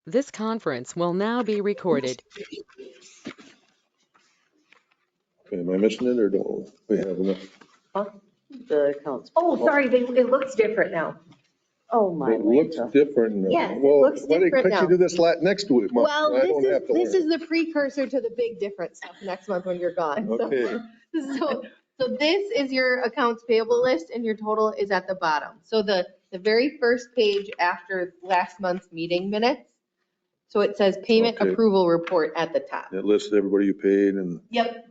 This conference will now be recorded. Okay, am I missing it or don't we have enough? The accounts. Oh, sorry, it looks different now. Oh, my. It looks Lanta. different now. Yes, it Well, looks why different couldn't you now. do this next week? Well, I don't have to this learn. is the precursor to the big different stuff next month when you're gone. So- Okay. So this is your accounts payable list and your total is at the bottom. So the very first page after last month's meeting minutes. So it says payment Okay. approval report at the top. It lists everybody you paid and, Yep.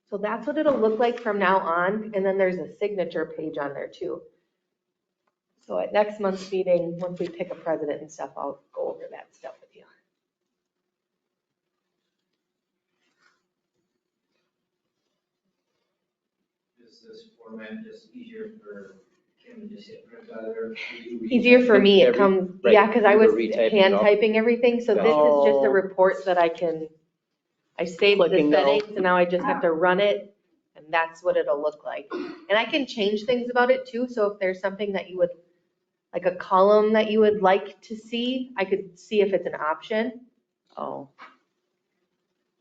So that's what it'll look like from now on. And then there's a signature page on there too. So at next month's meeting, once we pick a president and stuff, I'll go over that stuff with you. Is this format just easier for Kim to just hit print out of there? Easier for me, it comes, Right, yeah, because I you were was retyping hand it all. typing everything, so this is just a Oh. report that I saved the Clicking out. settings, and now I just have to run it, and that's what it'll look like. And I can change things about it too, so if there's something that you would, like a column that you would like to see, I could see if it's an option. Oh,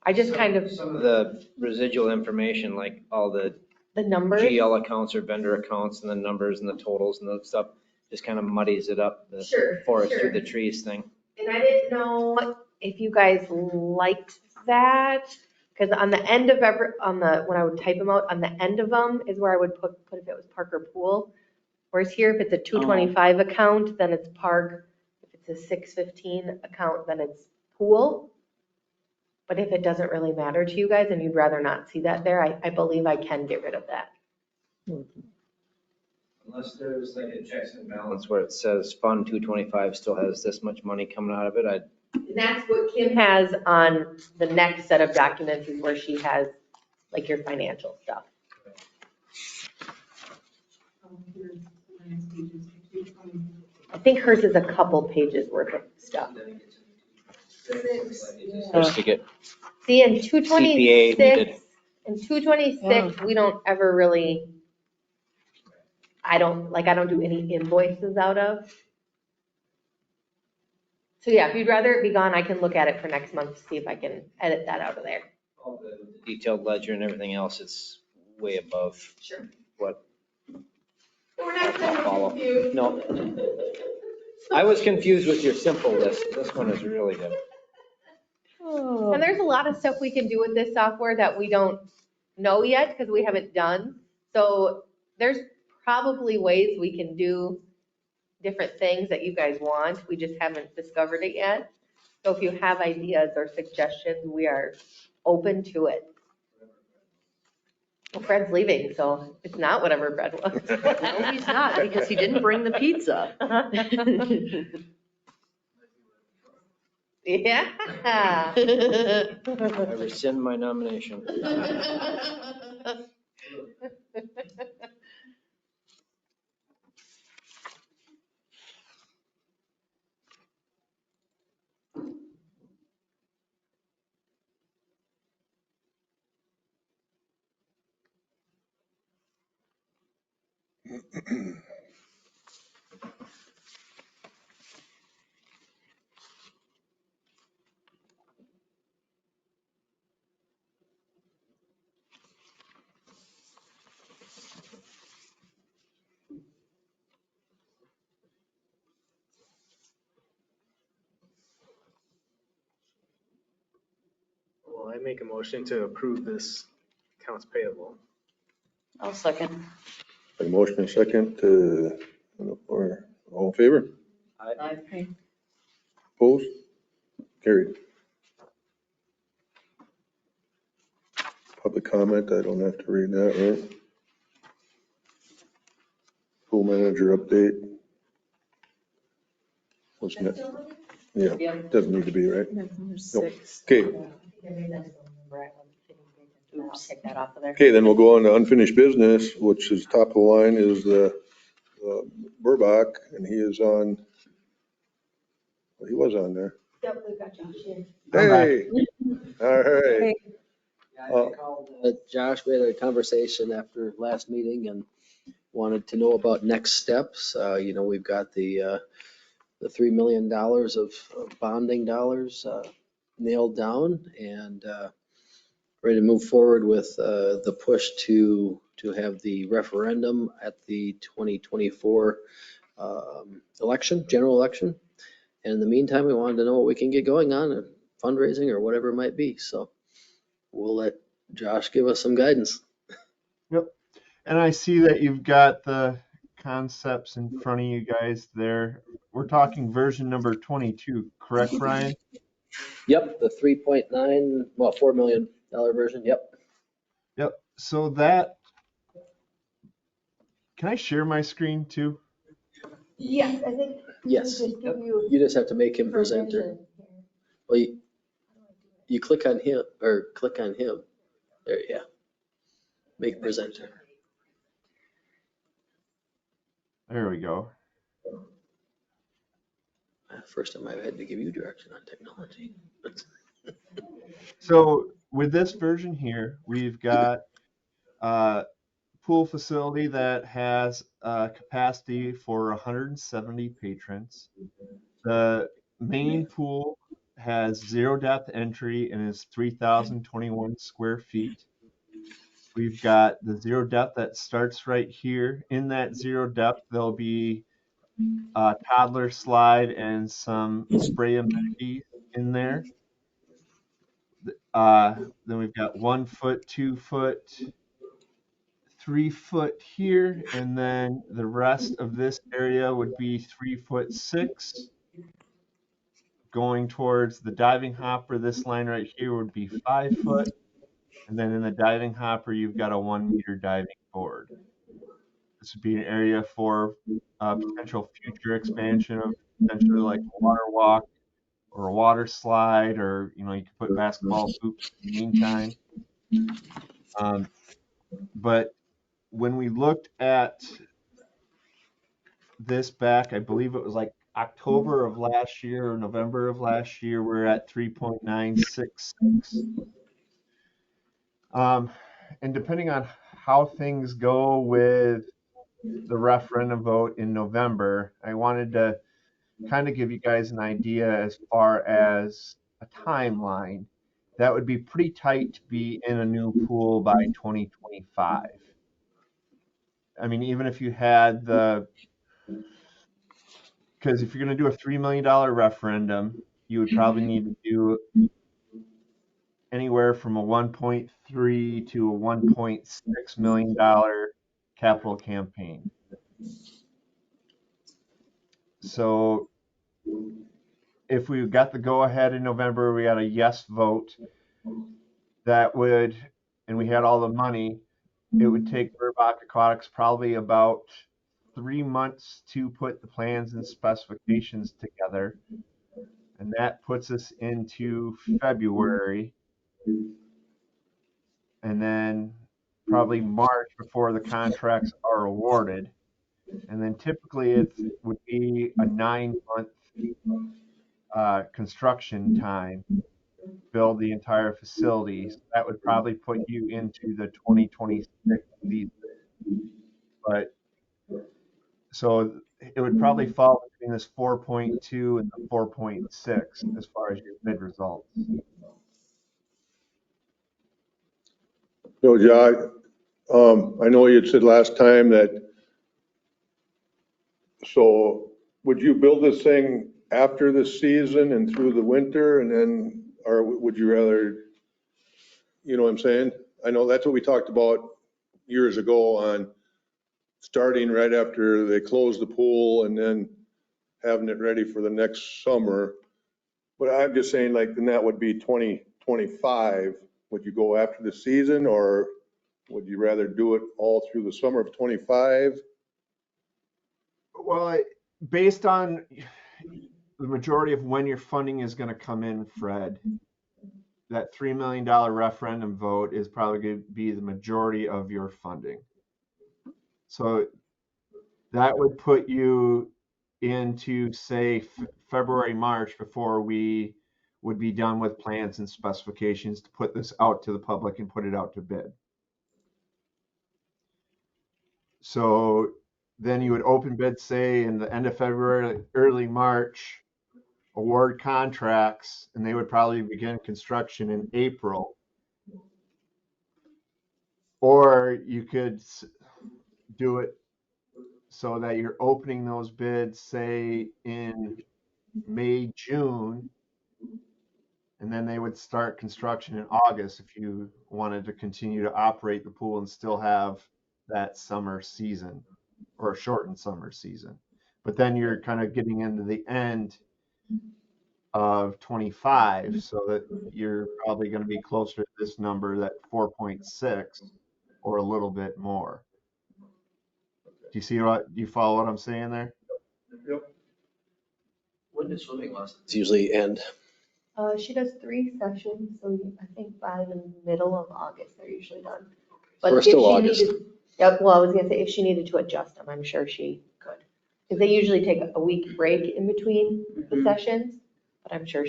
I just kind of, Some of the residual information, like all the the numbers. GL accounts or vendor accounts and the numbers and the totals and the stuff, just kind of muddies it up, the Sure, forest sure. through the trees thing. And I didn't know if you guys liked that, because on the end of when I would type them out, on the end of them is where I would put if it was park or pool. Whereas here, if it's a 225 account, then it's park. If it's a 615 account, then it's pool. But if it doesn't really matter to you guys and you'd rather not see that there, I believe I can get rid of that. Unless there's like a checks and balance where it says Fund 225 still has this much money coming out of it, And that's what Kim has on the next set of documents is where she has like your financial stuff. I think hers is a couple pages worth of stuff. just to get See, in CPA 226, needed. we don't ever really, I don't do any invoices out of. So yeah, if you'd rather it be gone, I can look at it for next month to see if I can edit that out of there. all the detailed ledger and everything else, it's way above Sure. what. We're not Follow. No. I was confused with your simple list. This one is really good. And there's a lot of stuff we can do with this software that we don't know yet because we haven't done. So there's probably ways we can do different things that you guys want. We just haven't discovered it yet. So if you have ideas or suggestions, we are open to it. Well, Fred's leaving, so it's not whatever Fred was. no, he's not, because he didn't bring the pizza. Yeah. I rescind my nomination. Well, I make a motion to approve this accounts payable. I'll second. a motion and second or all in favor? Aye. Opposed? Carried. Public comment, I don't have to read that, right? Pool manager update. What's next? Yeah, doesn't need to be, right? Six. Okay, I'll take that off of there. okay, then we'll go on to unfinished business, which is top of the line is Burbach, and he is on, well, he was on there. Yep, we've got Josh here. Hey, all right. I called Josh, we had a conversation after last meeting and wanted to know about next steps. We've got the the $3 million of bonding dollars nailed down and ready to move forward with the push to have the referendum at the 2024 election, general election. And in the meantime, we wanted to know what we can get going on and fundraising or whatever it might be. So we'll let Josh give us some guidance. Yep. And I see that you've got the concepts in front of you guys there. We're talking version number 22, correct, Brian? Yep, the 3.9, well, $4 million version. Yep. Yep. So that, can I share my screen too? Yes, I think. Yes. You just have to make him presenter. Well, you click on him or click on him. There, yeah. Make presenter. There we go. First time I've had to give you direction on technology. So with this version here, we've got a pool facility that has a capacity for 170 patrons. The main pool has 0 depth entry and is 3,021 square feet. We've got the 0 depth that starts right here. In that 0 depth, there'll be a toddler slide and some spray amenities in there. Then we've got 1 foot, 2 foot, 3 foot here, and then the rest of this area would be 3'6". Going towards the diving hopper, this line right here would be 5 foot. And then in the diving hopper, you've got a 1 meter diving board. This would be an area for potential future expansion of potentially like a water walk or a water slide, or you could put basketball hoops in the meantime. But when we looked at this back, I believe it was like October of last year or November of last year, we're at 3.966. And depending on how things go with the referendum vote in November, I wanted to kind of give you guys an idea as far as a timeline. That would be pretty tight to be in a new pool by 2025. I mean, even if you had because if you're going to do a $3 million referendum, you would probably need to do anywhere from a $1.3 to a $1.6 million capital campaign. So if we got the go-ahead in November, we got a yes vote, that would, and we had all the money, it would take Burbach Aquatics probably about 3 months to put the plans and specifications together. And that puts us into February. And then probably March before the contracts are awarded. And then typically it would be a 9-month construction time, build the entire facility. So that would probably put you into the 2026 season. But so it would probably fall between this 4.2 and the 4.6 as far as your bid results. So, Josh, I know you had said last time that, so would you build this thing after the season and through the winter and then, or would you rather, you know what I'm saying? I know that's what we talked about years ago on starting right after they close the pool and then having it ready for the next summer. But I'm just saying, like, then that would be 2025. Would you go after the season, or would you rather do it all through the summer of 25? Well, based on the majority of when your funding is going to come in, Fred, that $3 million referendum vote is probably going to be the majority of your funding. So that would put you into, say, February, March, before we would be done with plans and specifications to put this out to the public and put it out to bid. So then you would open bid, say, in the end of February, early March, award contracts, and they would probably begin construction in April. Or you could do it so that you're opening those bids, say, in May, June, and then they would start construction in August if you wanted to continue to operate the pool and still have that summer season or a shortened summer season. But then you're kind of getting into the end of 25, so that you're probably going to be closer to this number, that 4.6, or a little bit more. Do you follow what I'm saying there? Yep. When do swimming lessons usually end? She does 3 sessions, so I think by the middle of August, they're usually done. But We're if still she August. needed, yep, well, I was gonna say, if she needed to adjust them, I'm sure she could. Because they usually take a week break in between the sessions, but I'm sure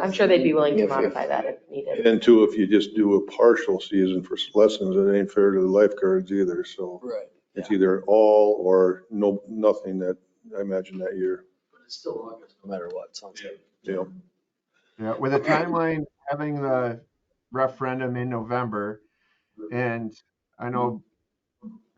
I'm sure they'd be willing to If- modify that if needed. And two, if you just do a partial season for lessons, it ain't fair to the lifeguards either, so Right. it's either all or nothing that, I imagine that year. But it's still August, no matter what, sounds like. Yeah. Yeah, with a timeline, having the referendum in November, and I know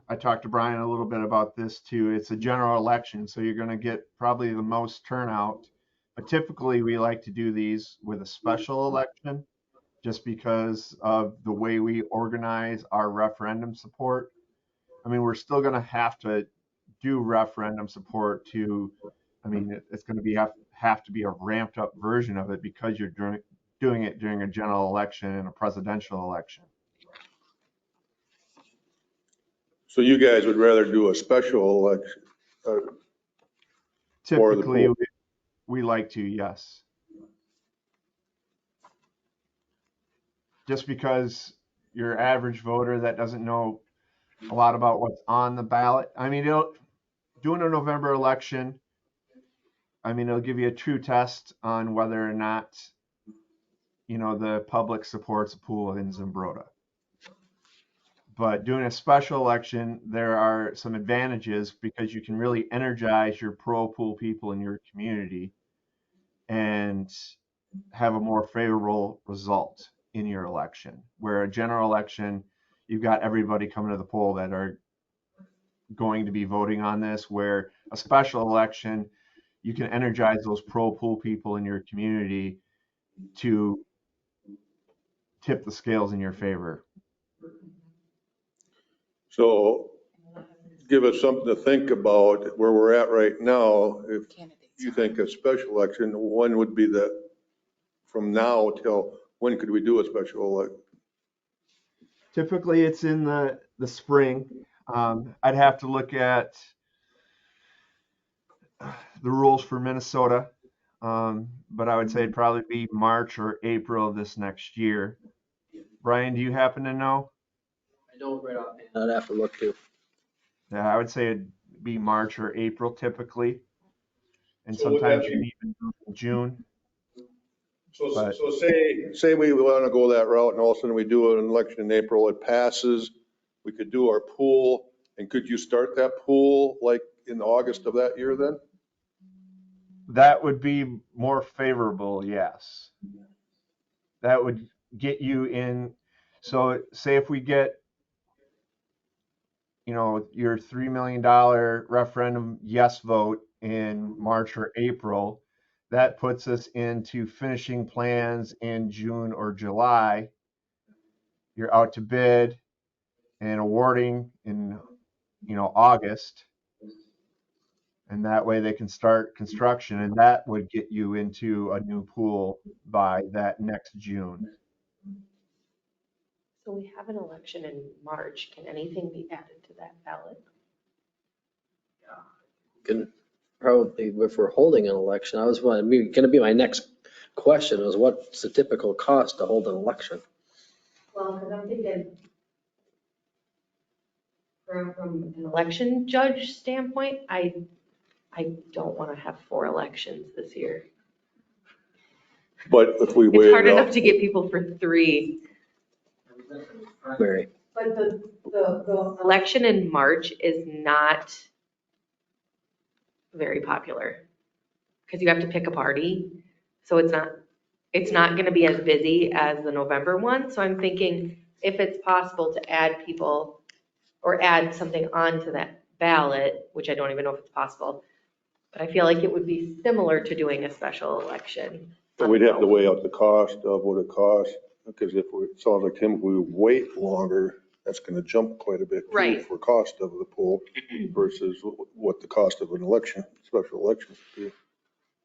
I talked to Brian a little bit about this too. It's a general election, so you're going to get probably the most turnout. But typically, we like to do these with a special election, just because of the way we organize our referendum support. I mean, we're still going to have to do referendum support it's going to be have to be a ramped up version of it because you're doing it during a general election and a presidential election. So you guys would rather do a special election? For the Typically, pool. we like to, yes. Just because your average voter that doesn't know a lot about what's on the ballot, I mean, doing a November election, I mean, it'll give you a true test on whether or not, the public supports a pool in Zumbrota. But doing a special election, there are some advantages because you can really energize your pro pool people in your community and have a more favorable result in your election. Where a general election, you've got everybody coming to the poll that are going to be voting on this, where a special election, you can energize those pro pool people in your community to tip the scales in your favor. So give us something to think about where we're at right now. If you think a special election, when would be from now till when could we do a special election? Typically, it's in the spring. I'd have to look at the rules for Minnesota, but I would say it'd probably be March or April of this next year. Brian, do you happen to know? I don't right off. I'd have to look too. Yeah, I would say it'd be March or April typically, and So would that sometimes be- you even do it in June. So But- say we want to go that route and all of a sudden we do an election in April, it passes, we could do our pool, and could you start that pool like in August of that year then? That would be more favorable, yes. That would get you in. So say if we get, your $3 million referendum yes vote in March or April, that puts us into finishing plans in June or July. You're out to bid and awarding in, August. And that way they can start construction, and that would get you into a new pool by that next June. So we have an election in March. Can anything be added to that ballot? Can probably, if we're holding an election, gonna be my next question is what's the typical cost to hold an election? Well, because I'm thinking from an election judge standpoint, I don't want to have 4 elections this year. But if we It's weigh hard it enough out, to get people for 3. Mary, But the election in March is not very popular because you have to pick a party. So it's not gonna be as busy as the November one. So I'm thinking if it's possible to add people or add something onto that ballot, which I don't even know if it's possible, but I feel like it would be similar to doing a special election. But we'd have to weigh out the cost of what it costs, because if we, it sounds like Tim, if we wait longer, that's gonna jump quite a bit too Right. for cost of the pool versus what the cost of an election, special election would be.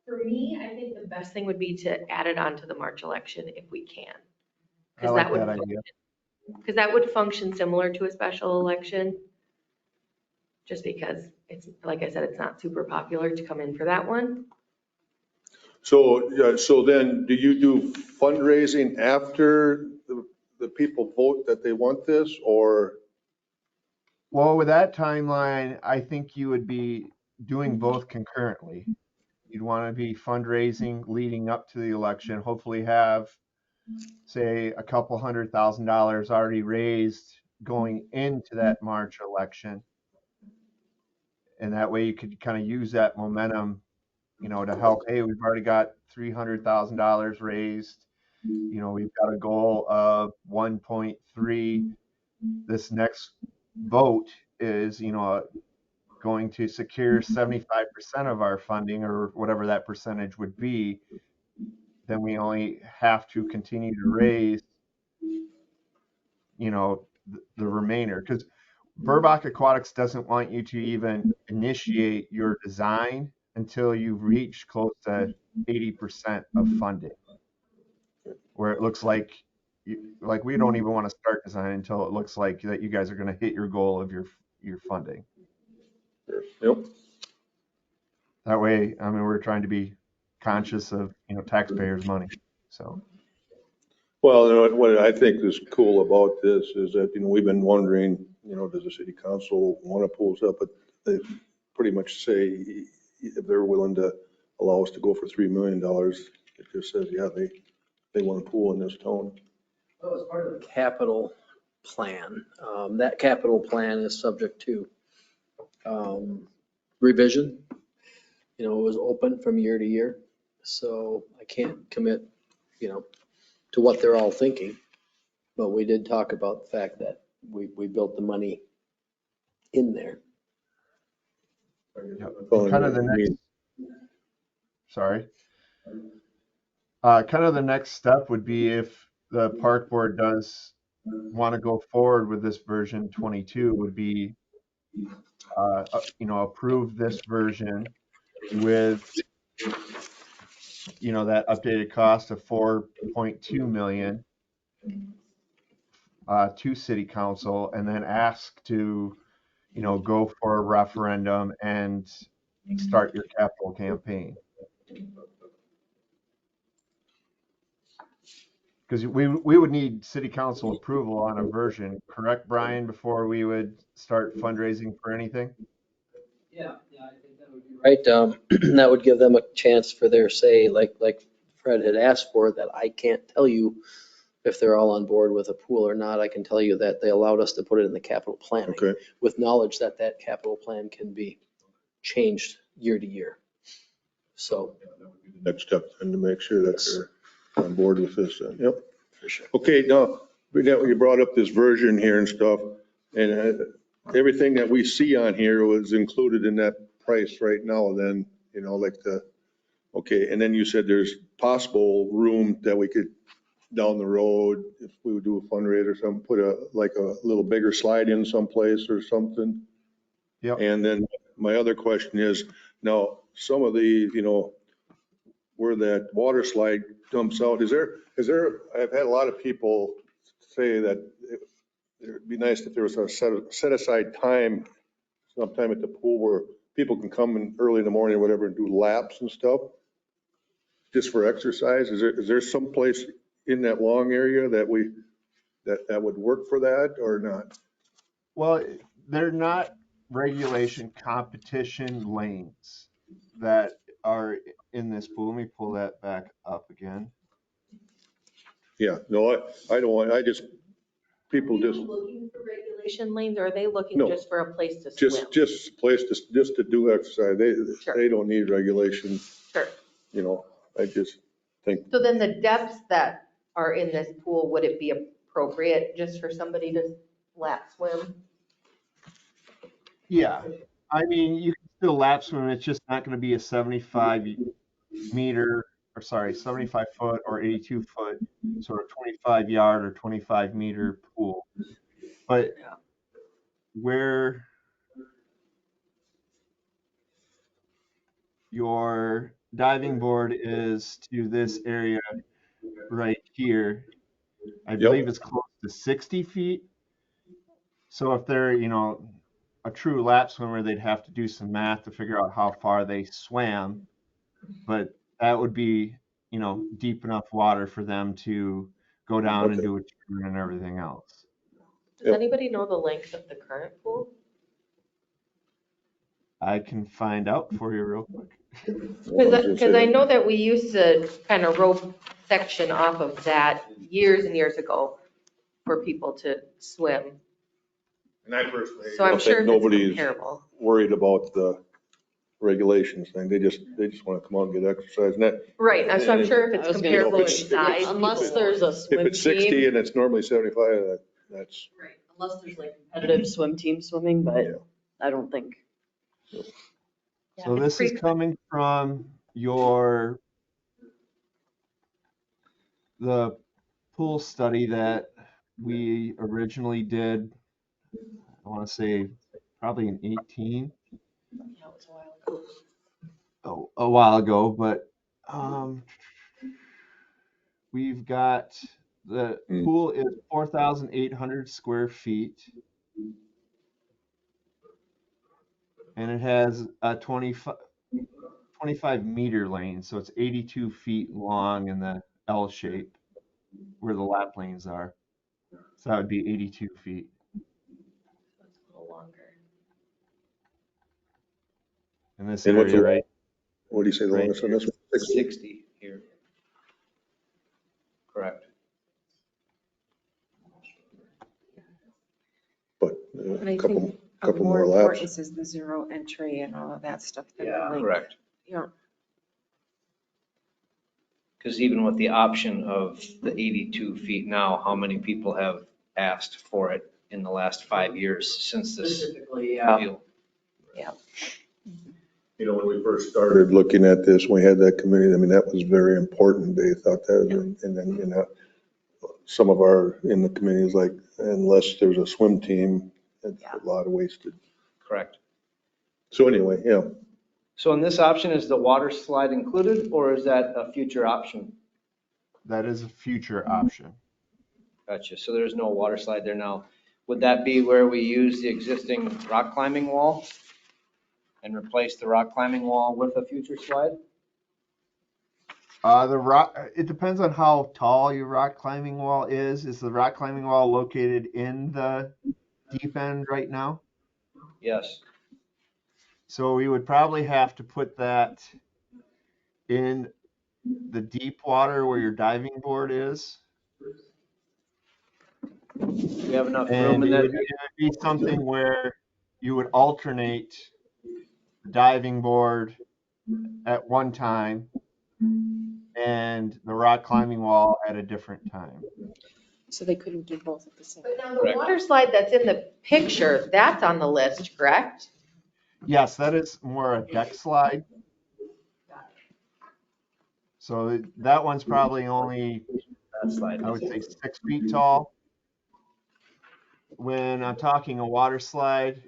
For me, I think the best thing would be to add it onto the March election if we can. I like that idea. Because that would function similar to a special election. Just because it's, like I said, it's not super popular to come in for that one. So then do you do fundraising after the people vote that they want this, or? Well, with that timeline, I think you would be doing both concurrently. You'd want to be fundraising leading up to the election, hopefully have, say, a couple $100,000 already raised going into that March election. And that way you could kind of use that momentum, to help. Hey, we've already got $300,000 raised. We've got a goal of 1.3. This next vote is, going to secure 75% of our funding or whatever that percentage would be. Then we only have to continue to raise, the remainder. Because Burbach Aquatics doesn't want you to even initiate your design until you've reached close to 80% of funding, where it looks like we don't even want to start design until it looks like that you guys are going to hit your goal of your funding. Yep. That way, we're trying to be conscious of, taxpayers' money. So, Well, what I think is cool about this is that, we've been wondering, does the city council want to pull us up? But they pretty much say if they're willing to allow us to go for $3 million, it just says, yeah, they want to pool in this town. Well, as part of the capital plan, that capital plan is subject to revision. It was open from year to year, so I can't commit, to what they're all thinking. But we did talk about the fact that we built the money in there. kind of the next, sorry. Kind of the next step would be if the park board does want to go forward with this version 22 would be, approve this version with, that updated cost of 4.2 million to city council, and then ask to, go for a referendum and start your capital campaign. Because we would need city council approval on a version, correct, Brian, before we would start fundraising for anything? Yeah, I think that would be right. That would give them a chance for their say, like Fred had asked for, that I can't tell you if they're all on board with a pool or not. I can tell you that they allowed us to put it in the capital plan Okay. with knowledge that that capital plan can be changed year to year. So. Next step, and to make sure that they're on board with this. Yep. For sure. Okay, now, you brought up this version here and stuff, and everything that we see on here was included in that price right now then, okay, and then you said there's possible room that we could, down the road, if we would do a fundraiser or something, put a little bigger slide in someplace or something. Yep. And then my other question is, now, some of the, where that water slide dumps out, is there, I've had a lot of people say that it'd be nice if there was a set aside time sometime at the pool where people can come in early in the morning or whatever and do laps and stuff, just for exercise. Is there some place in that long area that would work for that or not? Well, they're not regulation competition lanes that are in this pool. Let me pull that back up again. Yeah, no, I don't want, I just people just, Looking for regulation lanes, or are they looking No. just for a place to swim? just a place to, just to do exercise. Sure. They don't need regulation, Sure. you know, I just think, So then the depths that are in this pool, would it be appropriate just for somebody to lap swim? Yeah, I mean, you can still lap swim, it's just not gonna be a 75 meter, or sorry, 75 foot or 82 foot, sort of 25 yard or 25 meter pool. But where your diving board is to this area right here, I believe it's close to 60 feet. So if they're, a true lap swimmer, they'd have to do some math to figure out how far they swam. But that would be, deep enough water for them to go down and do a turn and everything else. Does Yep. anybody know the length of the current pool? I can find out for you real quick. Because I know that we used to kind of rope section off of that years and years ago for people to swim. And I personally So I'm don't sure think if it's nobody's comparable. worried about the regulations thing. They just want to come out and get exercise. And that, Right, so I'm sure if I it's was gonna comparable in say, size. Unless people- there's a if swim it's 60 team, and it's normally 75, that's, right, unless there's like competitive swim team swimming, Yeah. but I don't think. Yeah, So it's this is pretty- coming from the pool study that we originally did, I want to say probably in 18, Yeah, it was a while ago. a while ago, but we've got the pool is 4,800 square feet. And it has a 25 meter lane, so it's 82 feet long in the L shape where the lap lanes are. So that would be 82 feet. It's a little longer. In this And what's area, the- right? what do you say, the Right. longest on this one? 60 here. Correct. But But I a couple think of couple more more laps. importance is the zero entry and all of that stuff. than the length. Correct. Yeah. Because even with the option of the 82 feet now, how many people have asked for it in the last 5 years since this Specifically, yeah. deal? You know, when we first started looking at this, we had that committee, I mean, that was very important. They thought that, and then, some of our, in the committee is like, unless there's a swim team, it's a lot of wasted. Correct. So anyway, yeah, So in this option, is the water slide included, or is that a future option? That is a future option. Gotcha. So there's no water slide there now. Would that be where we use the existing rock climbing wall and replace the rock climbing wall with a future slide? The rock, it depends on how tall your rock climbing wall is. Is the rock climbing wall located in the deep end right now? Yes. So we would probably have to put that in the deep water where your diving board is. We have enough room And in it that. would be something where you would alternate the diving board at one time and the rock climbing wall at a different time. So they couldn't do both at the same But time. now the water slide that's in the picture, that's on the list, correct? Yes, that is more a deck slide. So that one's probably only, That slide. I would say, 6 feet tall. When I'm talking a water slide,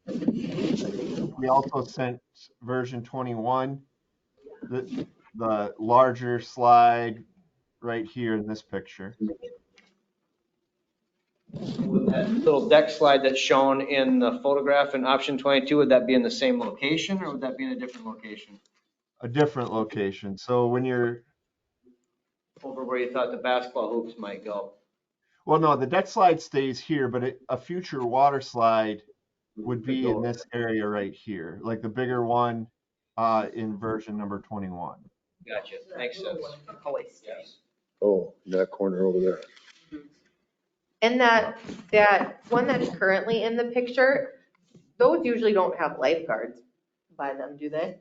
we also sent version 21, the larger slide right here in this picture. That little deck slide that's shown in the photograph in option 22, would that be in the same location or would that be in a different location? A different location. So when you're, Over where you thought the basketball hoops might go? well, no, the deck slide stays here, but a future water slide would be in this area right here, like the bigger one in version number 21. Gotcha, makes sense. Hoist. Yes. oh, that corner over there. And that one that's currently in the picture, those usually don't have lifeguards by them, do they?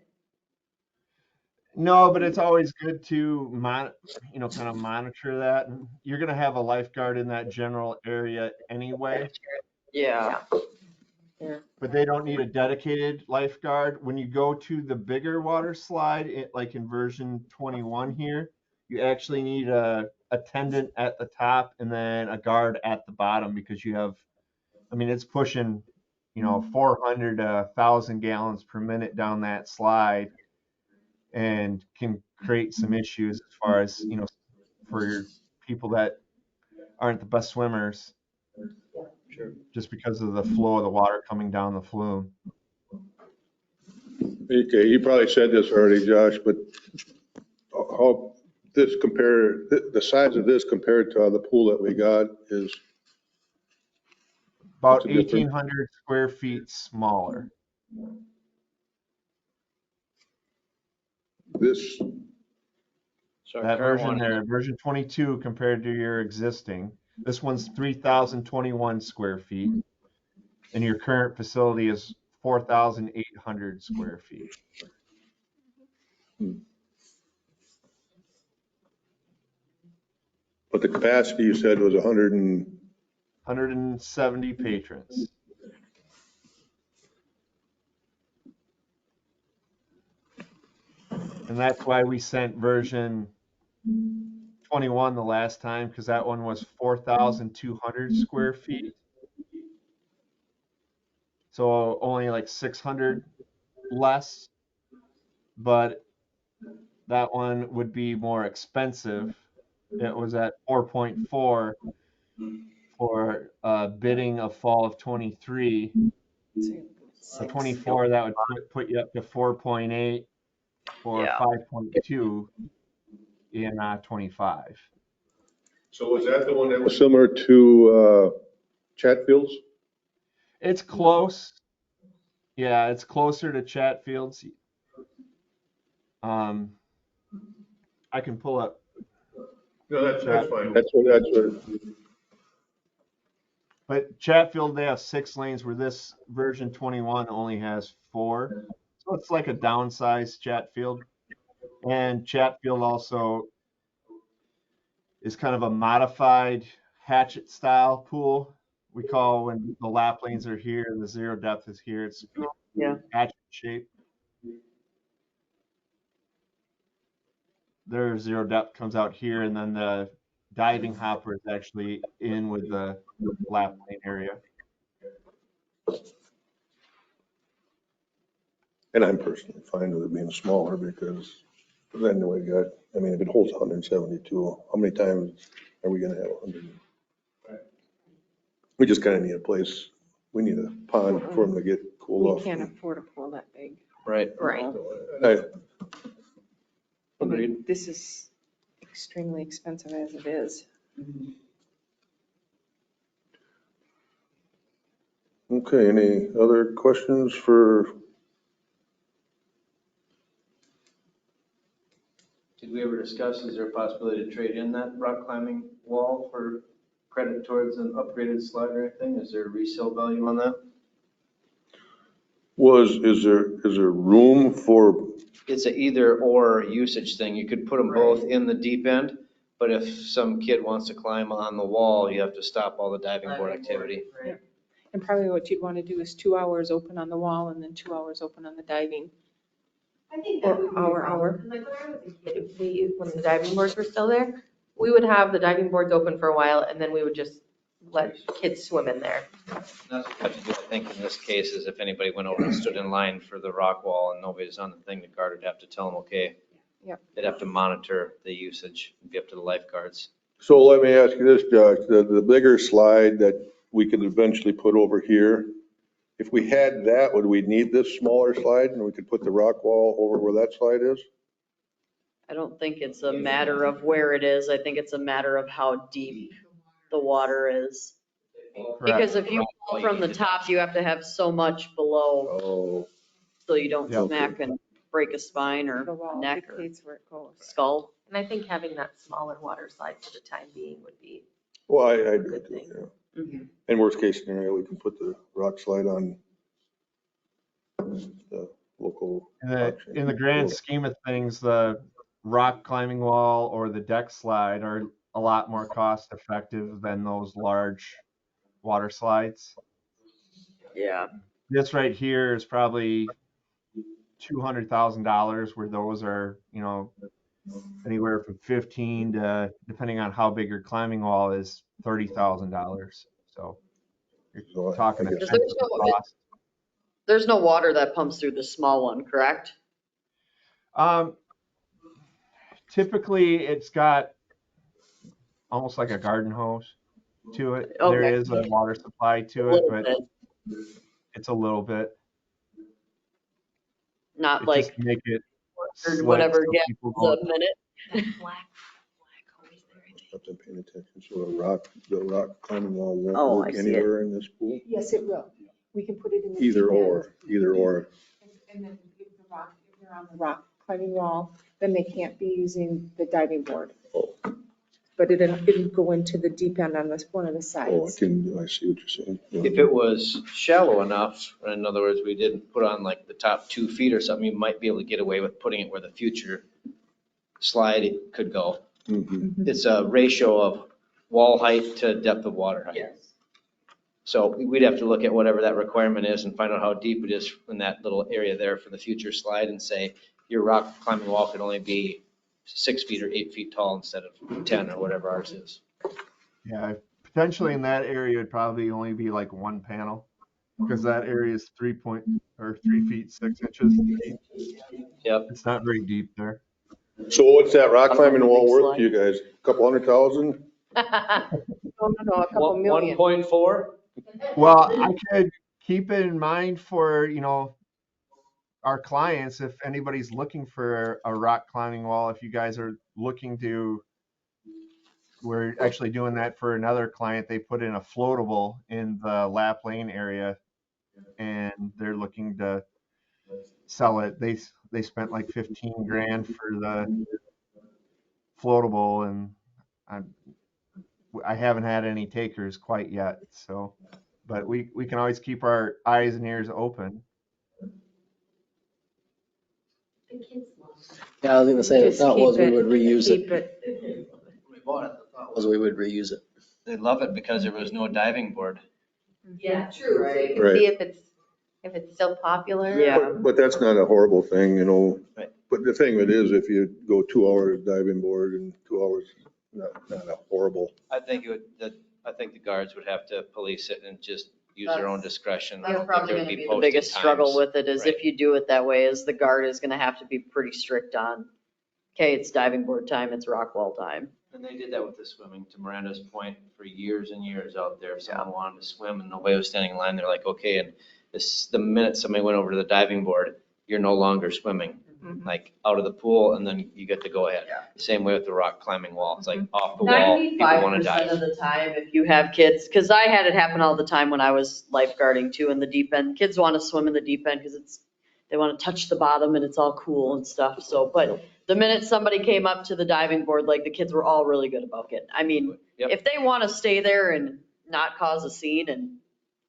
No, but it's always good to kind of monitor that. And you're gonna have a lifeguard in that general area anyway, Yeah. but they don't need a dedicated lifeguard. When you go to the bigger water slide, like in version 21 here, you actually need a attendant at the top and then a guard at the bottom because you have, I mean, it's pushing, 400 to 1,000 gallons per minute down that slide and can create some issues as far as, for people that aren't the best swimmers. Sure. Just because of the flow of the water coming down the flume. Okay, you probably said this already, Josh, but how the size of this compared to the pool that we got is About What's the difference? 1,800 square feet smaller. this, So our That current version one- there, version 22 compared to your existing. This one's 3,021 square feet. And your current facility is 4,800 square feet. but the capacity you said was 170 patrons. And that's why we sent version 21 the last time, because that one was 4,200 square feet. So only like 600 less, but that one would be more expensive. It was at 4.4 for bidding of fall of 23. For 24, that would put you up to 4.8 or Yeah. 5.2 in 25. So was that the one that was similar to Chatfield's? It's close. Yeah, it's closer to Chatfield's. I can pull up. No, that's fine. That's what. But Chatfield, they have 6 lanes where this version 21 only has 4. So it's like a downsized Chatfield. And Chatfield also is kind of a modified hatchet style pool. We call when the lap lanes are here and the zero depth is here. It's Yeah. hatchet shape. Their zero depth comes out here, and then the diving hopper is actually in with the lap lane area. And I'm personally fine with it being smaller because then we got, I mean, if it holds 172, how many times are we gonna have 100? We just kind of need a place. We need a pond for them to get cool We off. can't afford a pool that big. Right. Right. Agreed. This is extremely expensive as it is. Okay, any other questions for, Did we ever discuss, is there a possibility to trade in that rock climbing wall for credit towards an upgraded slide or anything? Is there a resale value on that? is there room for, It's a either or usage thing. You could put them both in the deep end, but if some kid wants to climb on the wall, you have to stop all the diving board activity. And probably what you'd want to do is 2 hours open on the wall and then 2 hours open on the diving. I think Or that would be a hour. problem. Like when I was a kid, when the diving boards were still there, we would have the diving boards open for a while and then we would just let kids swim in there. That's what you have to do, I think, in this case, is if anybody went over and stood in line for the rock wall and nobody's on the thing, the guard would have to tell them, okay. Yep. They'd have to monitor the usage and be up to the lifeguards. so let me ask you this, Josh, the bigger slide that we could eventually put over here, if we had that, would we need this smaller slide and we could put the rock wall over where that slide is? I don't think it's a matter of where it is. I think it's a matter of how deep the water is. Because if you fall from the top, you have to have so much below Oh, so you don't Yeah. smack and break a spine The or wall neck or dictates where it goes. skull. And I think having that smaller water slide for the time being would be Well, I a do good too, thing. yeah. Mhm. In worst case scenario, we can put the rock slide on the local auction. In the grand scheme of things, the rock climbing wall or the deck slide are a lot more cost effective than those large water slides. Yeah. This right here is probably $200,000, where those are, anywhere from 15 to, depending on how big your climbing wall is, $30,000. So you're So talking I a guess- Because tenth of the cost. there's no water that pumps through the small one, correct? Typically, it's got almost like a garden hose to it. There Okay. is a water supply A to it, little but bit, it's a little bit. not It like just to make it or slick whatever so people gallons don't. a minute. That black hose there, I think. Have to pay attention. So the rock climbing wall won't Oh, work I see it. anywhere in this pool? Yes, it will. We can put it in the. Either deep end. or, either or. And then if they're on the rock climbing wall, then they can't be using the diving board. Oh. But it'll go into the deep end on this, one of the Oh, sides. I see what you're saying. Yeah. If it was shallow enough, in other words, we didn't put on like the top 2 feet or something, you might be able to get away with putting it where the future slide could go. Mhm. It's a ratio of wall height to depth of water height. Yes. So we'd have to look at whatever that requirement is and find out how deep it is in that little area there for the future slide and say your rock climbing wall could only be 6 feet or 8 feet tall instead of 10 or whatever ours is. Yeah, potentially in that area, it'd probably only be like one panel, because that area is 3 feet 6 inches deep. Yep. It's not very deep there. So what's that rock I don't know, climbing wall big worth slide. to you guys? Couple $100,000? No, a couple million. 1.4? Well, I could keep it in mind for, our clients, if anybody's looking for a rock climbing wall, if you guys are looking to, we're actually doing that for another client. They put in a floatable in the Lap Lane area and they're looking to sell it. They spent like 15 grand for the floatable, and I haven't had any takers quite yet. So, but we can always keep our eyes and ears open. Yeah, I was gonna say, the Just thought was keep we would reuse Keep it. it. We bought it. The thought Was we would reuse it. They love it because there was no diving board. Yeah, true. So you can Right. see if it's still popular. Yeah. But that's not a horrible thing, Right. But the thing of it is, if you go 2 hours diving board and 2 hours, not a horrible. I think the guards would have to police it and just use their own discretion. I That's don't think probably there would gonna be the posted biggest struggle times. with it, is Right. if you do it that way, is the guard is gonna have to be pretty strict on, okay, it's diving board time, it's rock wall time. And they did that with the swimming, to Miranda's point, for years and years out there. If someone wanted to swim and nobody was standing in line, they're like, okay, and the minute somebody went over to the diving board, you're no longer swimming, like out of the pool, and then you get to go ahead. Same way with the rock climbing wall. It's like off the wall, people want to 95% dive. of the time, if you have kids, because I had it happen all the time when I was lifeguarding too in the deep end. Kids want to swim in the deep end because they want to touch the bottom and it's all cool and stuff. So, but the minute somebody came up to the diving board, like the kids were all really good about getting. I mean, Yep. if they want to stay there and not cause a scene and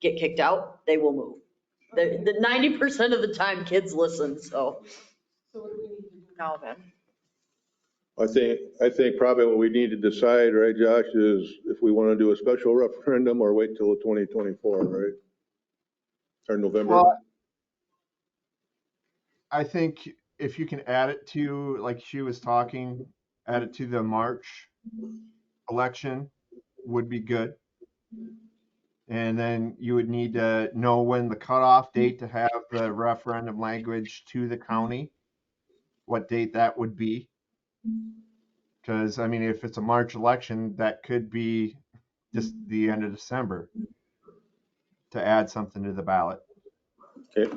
get kicked out, they will move. The 90% of the time, kids listen. So So what do we need to do now then? I think probably what we need to decide, right, Josh, is if we want to do a special referendum or wait till 2024, right? Or November. Well, I think if you can add it to, like she was talking, add it to the March election would be good. And then you would need to know when the cutoff date to have the referendum language to the county, what date that would be. Because, I mean, if it's a March election, that could be just the end of December to add something to the ballot. Okay.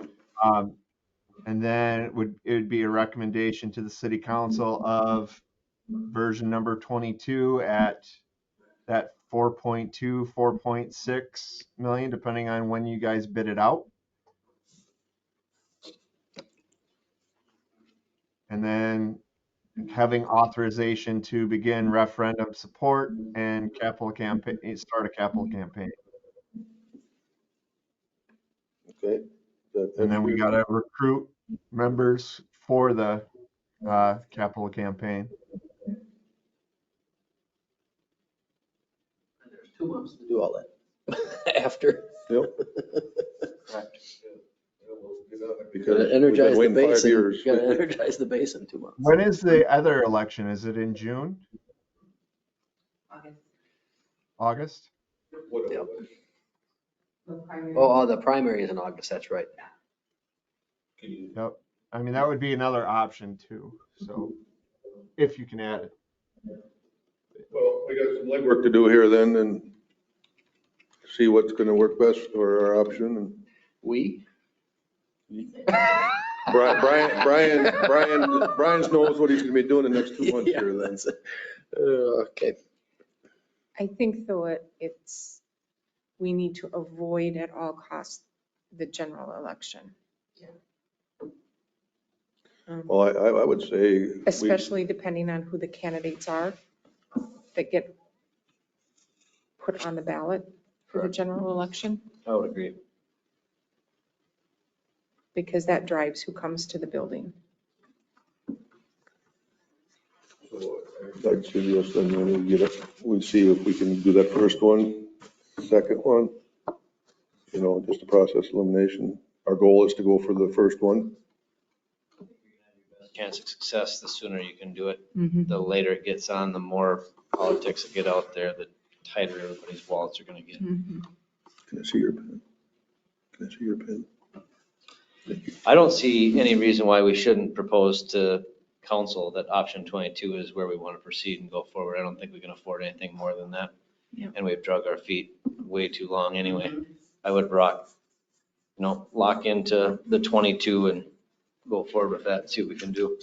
And then it would be a recommendation to the city council of version number 22 at that 4.2, 4.6 million, depending on when you guys bid it out. And then having authorization to begin referendum support and capital campaign, start a capital campaign. Okay. And then we got to recruit members for the capital campaign. There's 2 months to do all that after. Yep. You gotta energize the We've been waiting 5 basin. years. You gotta energize the basin 2 months. When is the other election? Is it in June? August? Yep. Oh, the primary is in August, that's right. Yep. I mean, that would be another option too. So if you can add it. Well, we got some legwork to do here then and see what's gonna work best for our option and Brian knows what he's gonna be doing the next 2 months here then. Okay. I think though we need to avoid at all costs the general election. Well, I would say. Especially depending on who the candidates are that get put on the ballot for the general election, I would agree. because that drives who comes to the building. I'd suggest then when we see if we can do that first one, second one, just a process elimination. Our goal is to go for the first one. Chance of success, the sooner you can do it. The later it gets on, the more politics that get out there, the tighter everybody's wallets are gonna get. Can I see your pen? Can I see your pen? I don't see any reason why we shouldn't propose to council that option 22 is where we want to proceed and go forward. I don't think we can afford anything more than that. Yep. And we've drug our feet way too long anyway. I would lock into the 22 and go forward with that and see what we can do.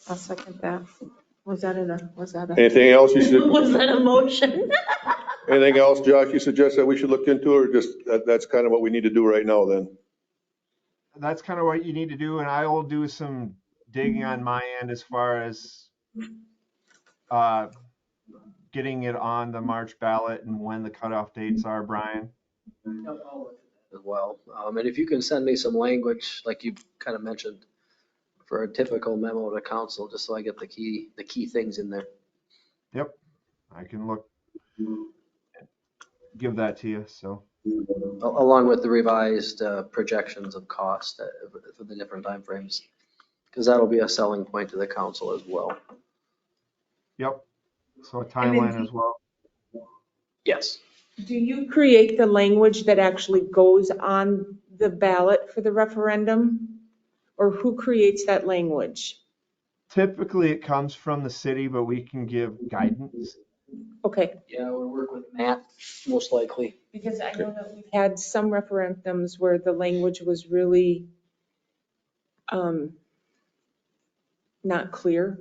I'll second that. Was that a? Anything else you should, Was that a motion? anything else, Josh, you suggest that we should look into, or just, that's kind of what we need to do right now then? That's kind of what you need to do. And I will do some digging on my end as far as getting it on the March ballot and when the cutoff dates are, Brian. As well. And if you can send me some language, like you kind of mentioned, for a typical memo to council, just so I get the key things in there. Yep. I can give that to you. So Along with the revised projections of cost for the different timeframes, because that'll be a selling point to the council as well. yep. So a timeline as well. Yes. Do you create the language that actually goes on the ballot for the referendum? Or who creates that language? Typically it comes from the city, but we can give guidance. Okay, Yeah, we'll work with Matt, most likely. because I know that we've had some referendums where the language was really not clear.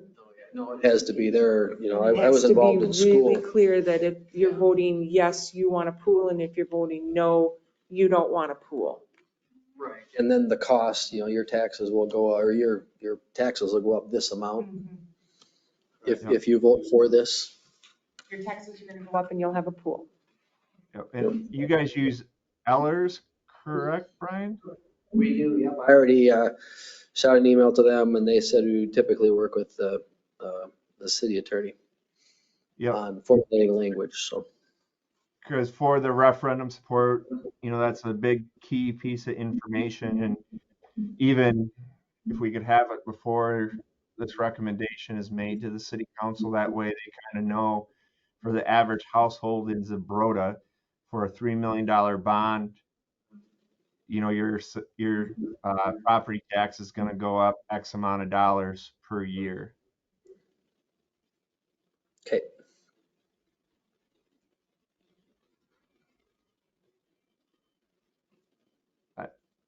No, it has to be there. I It has was to involved be in school. really clear that if you're voting yes, you want a pool, and if you're voting no, you don't want a pool. Right. And then the cost, your taxes will go, or your taxes will go up this amount if you vote for this. Your taxes are gonna go up and you'll have a pool. Yep. And you guys use Ellers, correct, Brian? We do, yep. I already shot an email to them, and they said we typically work with the city attorney on formulating language, so. Because for the referendum support, that's a big key piece of information. And even if we could have it before this recommendation is made to the city council, that way they kind of know for the average household in Zebroda for a $3 million bond, your property tax is going to go up X amount of dollars per year. Okay.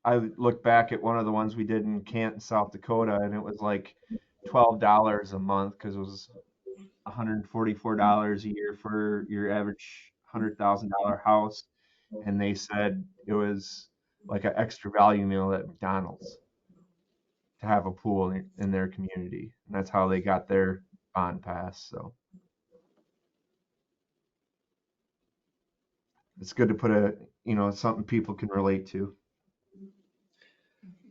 I look back at one of the ones we did in Canton, South Dakota, and it was like $12 a month because it was $144 a year for your average $100,000 house. And they said it was like an extra value meal at McDonald's. to have a pool in their community. And that's how they got their bond passed, so. It's good to put something people can relate to.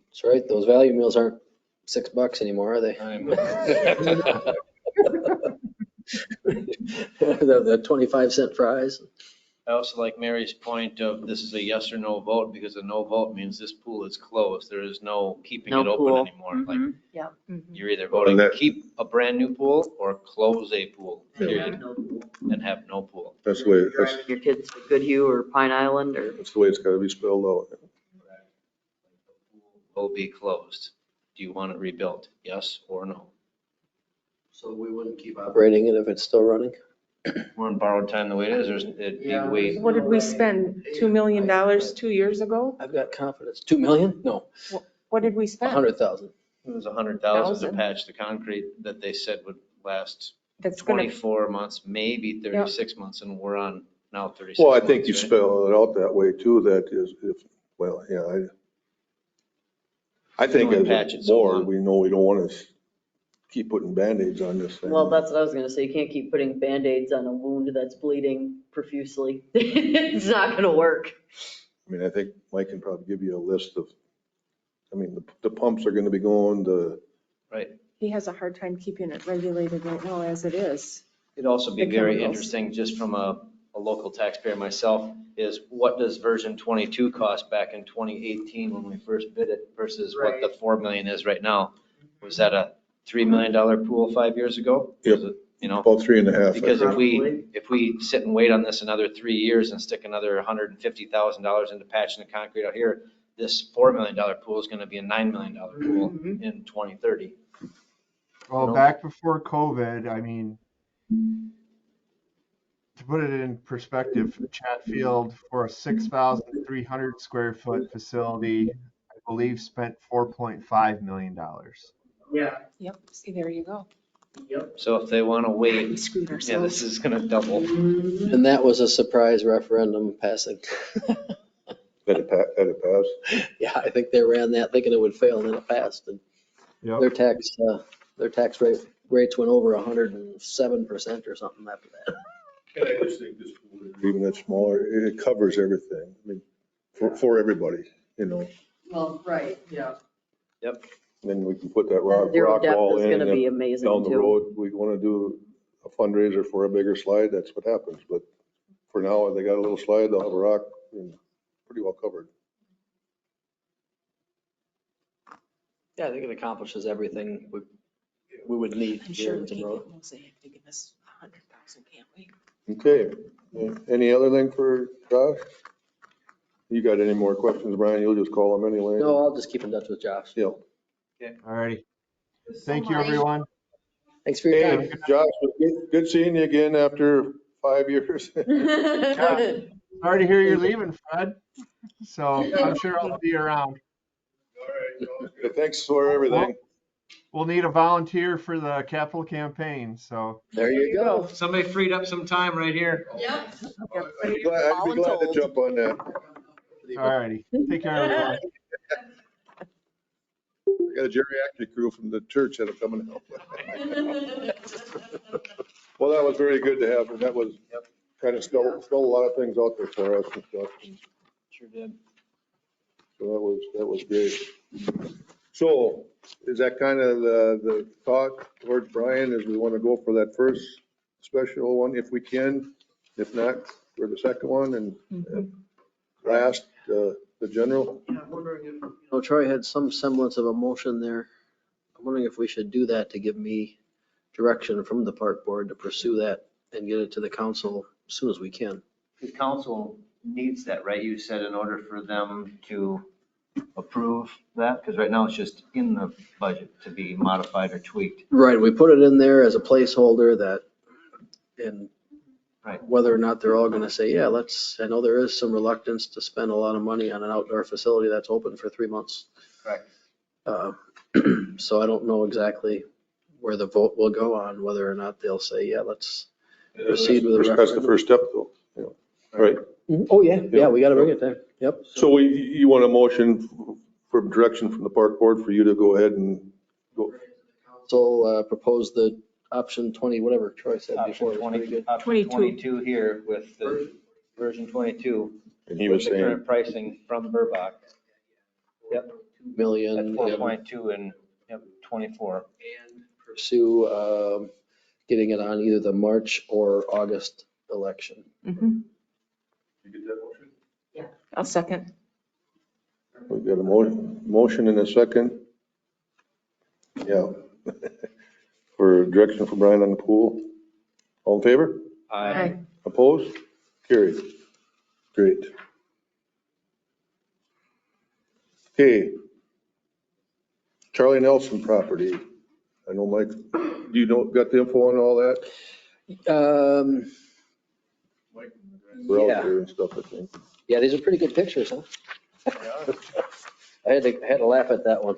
That's right. Those value meals aren't $6 anymore, are they? The 25-cent fries. I also like Mary's point of this is a yes or no vote, because a no vote means this pool is closed. There is no keeping No it open pool. anymore. Like, Yeah. you're either voting Well, to that- keep a brand new pool or close a pool, period, and have no pool. That's the way, Driving your kids to Goodhue or Pine Island or. that's the way it's gotta be spelled out. Will be closed. Do you want it rebuilt? Yes or no? So we wouldn't keep operating it if it's still running? We're in borrowed time the way it is, it'd be way. What did we spend? $2 million 2 years ago? I've got confidence. 2 million? No, What did we spend? 100,000. It was 100,000 to Thousand. patch the concrete that they said would last That's gonna, 24 months, maybe 36 months, and we're on now 36 Well, I months. think you right? spell it out that way too, that is, well, yeah, I think Only as patch a it so board, long. we know we don't want to keep putting Band-Aids on this thing. Well, that's what I was gonna say. You can't keep putting Band-Aids on a wound that's bleeding profusely. It's not gonna work. I mean, I think Mike can probably give you a list of, I mean, the pumps are gonna be going, Right. he has a hard time keeping it regulated right now as it is. It'd also be The very chemicals. interesting, just from a local taxpayer myself, is what does version 22 cost back in 2018 when we first bid it versus what the 4 million is right now? Was that a $3 million pool 5 years ago? Yep. Was it, you know? about 3.5. Because if we sit and wait on this another 3 years and stick another $150,000 into patching the concrete out here, this $4 million pool is gonna be a $9 million pool in 2030. Well, No. back before COVID, I mean, to put it in perspective, Chatfield for a 6,300 square foot facility, I believe spent $4.5 million. Yep, see, there you go. So if they wanna We wait, screwed yeah, ourselves. this is gonna double. And that was a surprise referendum passing. That it passed. Yeah, I think they ran that thinking it would fail and it passed. And Yep. their tax rates went over 107% or something after that. And I just think this pool, even that smaller, it covers everything. I mean, for everybody, you know. Well, right, yeah. And then we can put that rock Zero depth wall is in. gonna be and amazing Down the too. road, we want to do a fundraiser for a bigger slide, that's what happens. But for now, they got a little slide, they'll have a rock, and pretty well covered. Yeah, I think it accomplishes everything we would need I'm here sure in we can Timrose. get Mosaic to give us 100,000, can't we? Okay, any other thing for Josh? You got any more questions, Brian? You'll just call him anyway. No, I'll just keep in touch with Josh. Yeah. Alrighty. Thank you, everyone. Thanks for your Hey, time. Josh, good seeing you again after 5 years. Sorry to hear you're leaving, Fred. So I'm sure I'll be around. Thanks for everything. We'll need a volunteer for the capital campaign, so. There you go. Somebody freed up some time right here. Yep. I'd be glad to jump on that. Alrighty. Take care, everyone. I got a geriatric crew from the church that'll come and help. Well, that was very good to have, and that was kind of spelled a lot of things out there for us and stuff. Sure did. So that was great. So is that kind of the thought towards Brian, is we want to go for that first special one if we can, if not for the second one, and last, the general? Well, Troy had some semblance of a motion there. I'm wondering if we should do that to give me direction from the park board to pursue that and get it to the council as soon as we can. The council needs that, right? You said in order for them to approve that, because right now it's just in the budget to be modified or tweaked. Right, we put it in there as a placeholder that, and Right. whether or not they're all gonna say, yeah, I know there is some reluctance to spend a lot of money on an outdoor facility that's open for 3 months. Correct. So I don't know exactly where the vote will go on, whether or not they'll say, yeah, let's proceed with the That's the referendum. first step though. Right. Oh, yeah, we gotta bring it there. Yep. So you want a motion for for direction from the park board for you to go ahead and go. So proposed the option 20, whatever Troy said before. Option was pretty 20, good. option 22. 22 here with the version 22. And he was with the saying, current pricing from Burbach. Yep, at Million. 4.2 and, yep, 24. And pursue getting it on either the March or August election. Mhm. you get that motion? I'll second. We've got a motion and a second. Yeah. For direction from Brian on the pool. All in favor? Aye. Opposed? Carried. Great. Okay. Charlie Nelson property. I know Mike, do you know, got the info on all that? We're Yeah. out there and stuff, I think. Yeah, these are pretty good pictures, huh? I had to laugh at that one.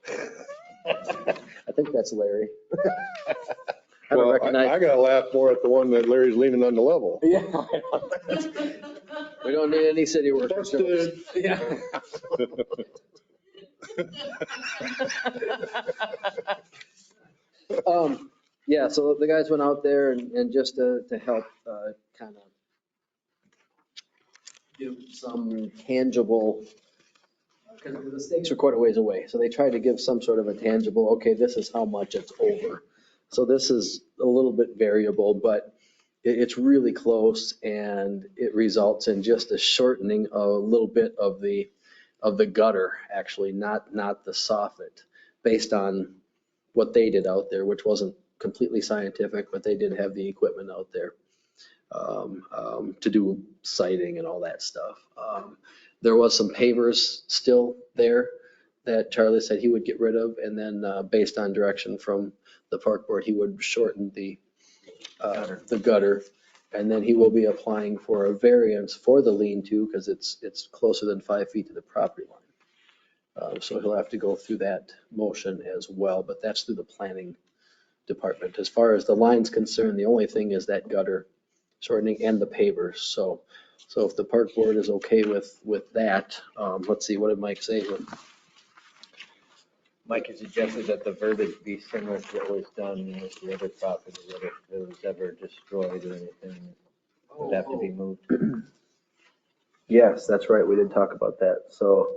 I think that's Larry. I don't Well, recognize. I gotta laugh more at the one that Larry's leaning on the level. Yeah. We don't need any city workers. Busted. Yeah. Yeah, so the guys went out there and just to help kind of give some tangible, because the stakes are quite a ways away. So they tried to give some sort of a tangible, okay, this is how much it's over. So this is a little bit variable, but it's really close, and it results in just a shortening a little bit of the gutter, actually, not the soffit, based on what they did out there, which wasn't completely scientific, but they did have the equipment out there to do sighting and all that stuff. There was some pavers still there that Charlie said he would get rid of, and then based on direction from the park board, he would shorten the gutter. And then he will be applying for a variance for the lean-to because it's closer than 5 feet to the property line. So he'll have to go through that motion as well, but that's through the planning department. As far as the line's concerned, the only thing is that gutter shortening and the pavers. So if the park board is okay with that, let's see, what did Mike say? Mike has suggested that the verbiage be similar to what was done with the other property, that if it was ever destroyed or anything, it would have to be moved. Yes, that's right. We did talk about that. So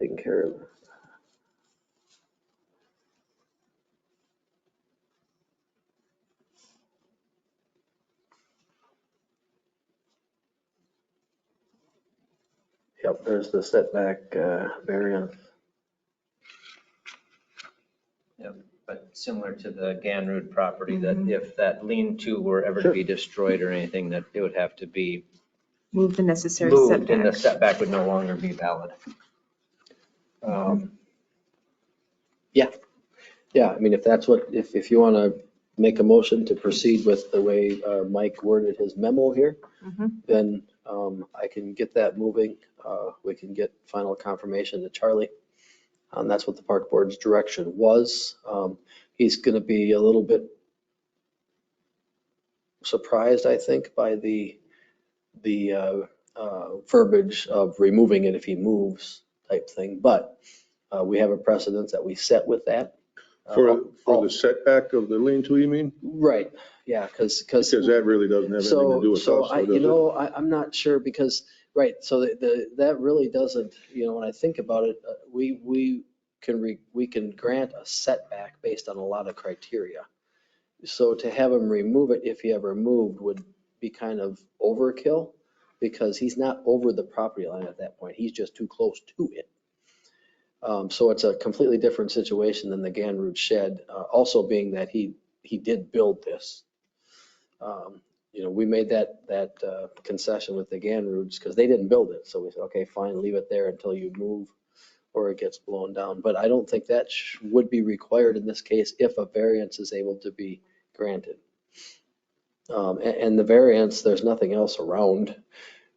taken care of. Yep, there's the setback variance. Yep, but similar to the Ganrood property, that if that lean-to were ever to be destroyed or anything, that it would have to be Move the necessary moved and the setbacks. setback would no longer be valid. Yeah, I mean, if that's what, if you want to make a motion to proceed with the way Mike worded his memo here, then I can get that moving. We can get final confirmation to Charlie. That's what the park board's direction was. He's going to be a little bit surprised, I think, by the verbiage of removing it if he moves type thing. But we have a precedence that we set with that. For the setback of the lean-to, you mean? Right, yeah, because That really doesn't have anything to do with us, so does it? I'm not sure because, right, so that really doesn't, when I think about it, we can grant a setback based on a lot of criteria. So to have him remove it if he ever moved would be kind of overkill because he's not over the property line at that point. He's just too close to it. So it's a completely different situation than the Ganrood shed, also being that he did build this. We made that concession with the Ganroods because they didn't build it. So we said, okay, fine, leave it there until you move or it gets blown down. But I don't think that would be required in this case if a variance is able to be granted. And the variance, there's nothing else around.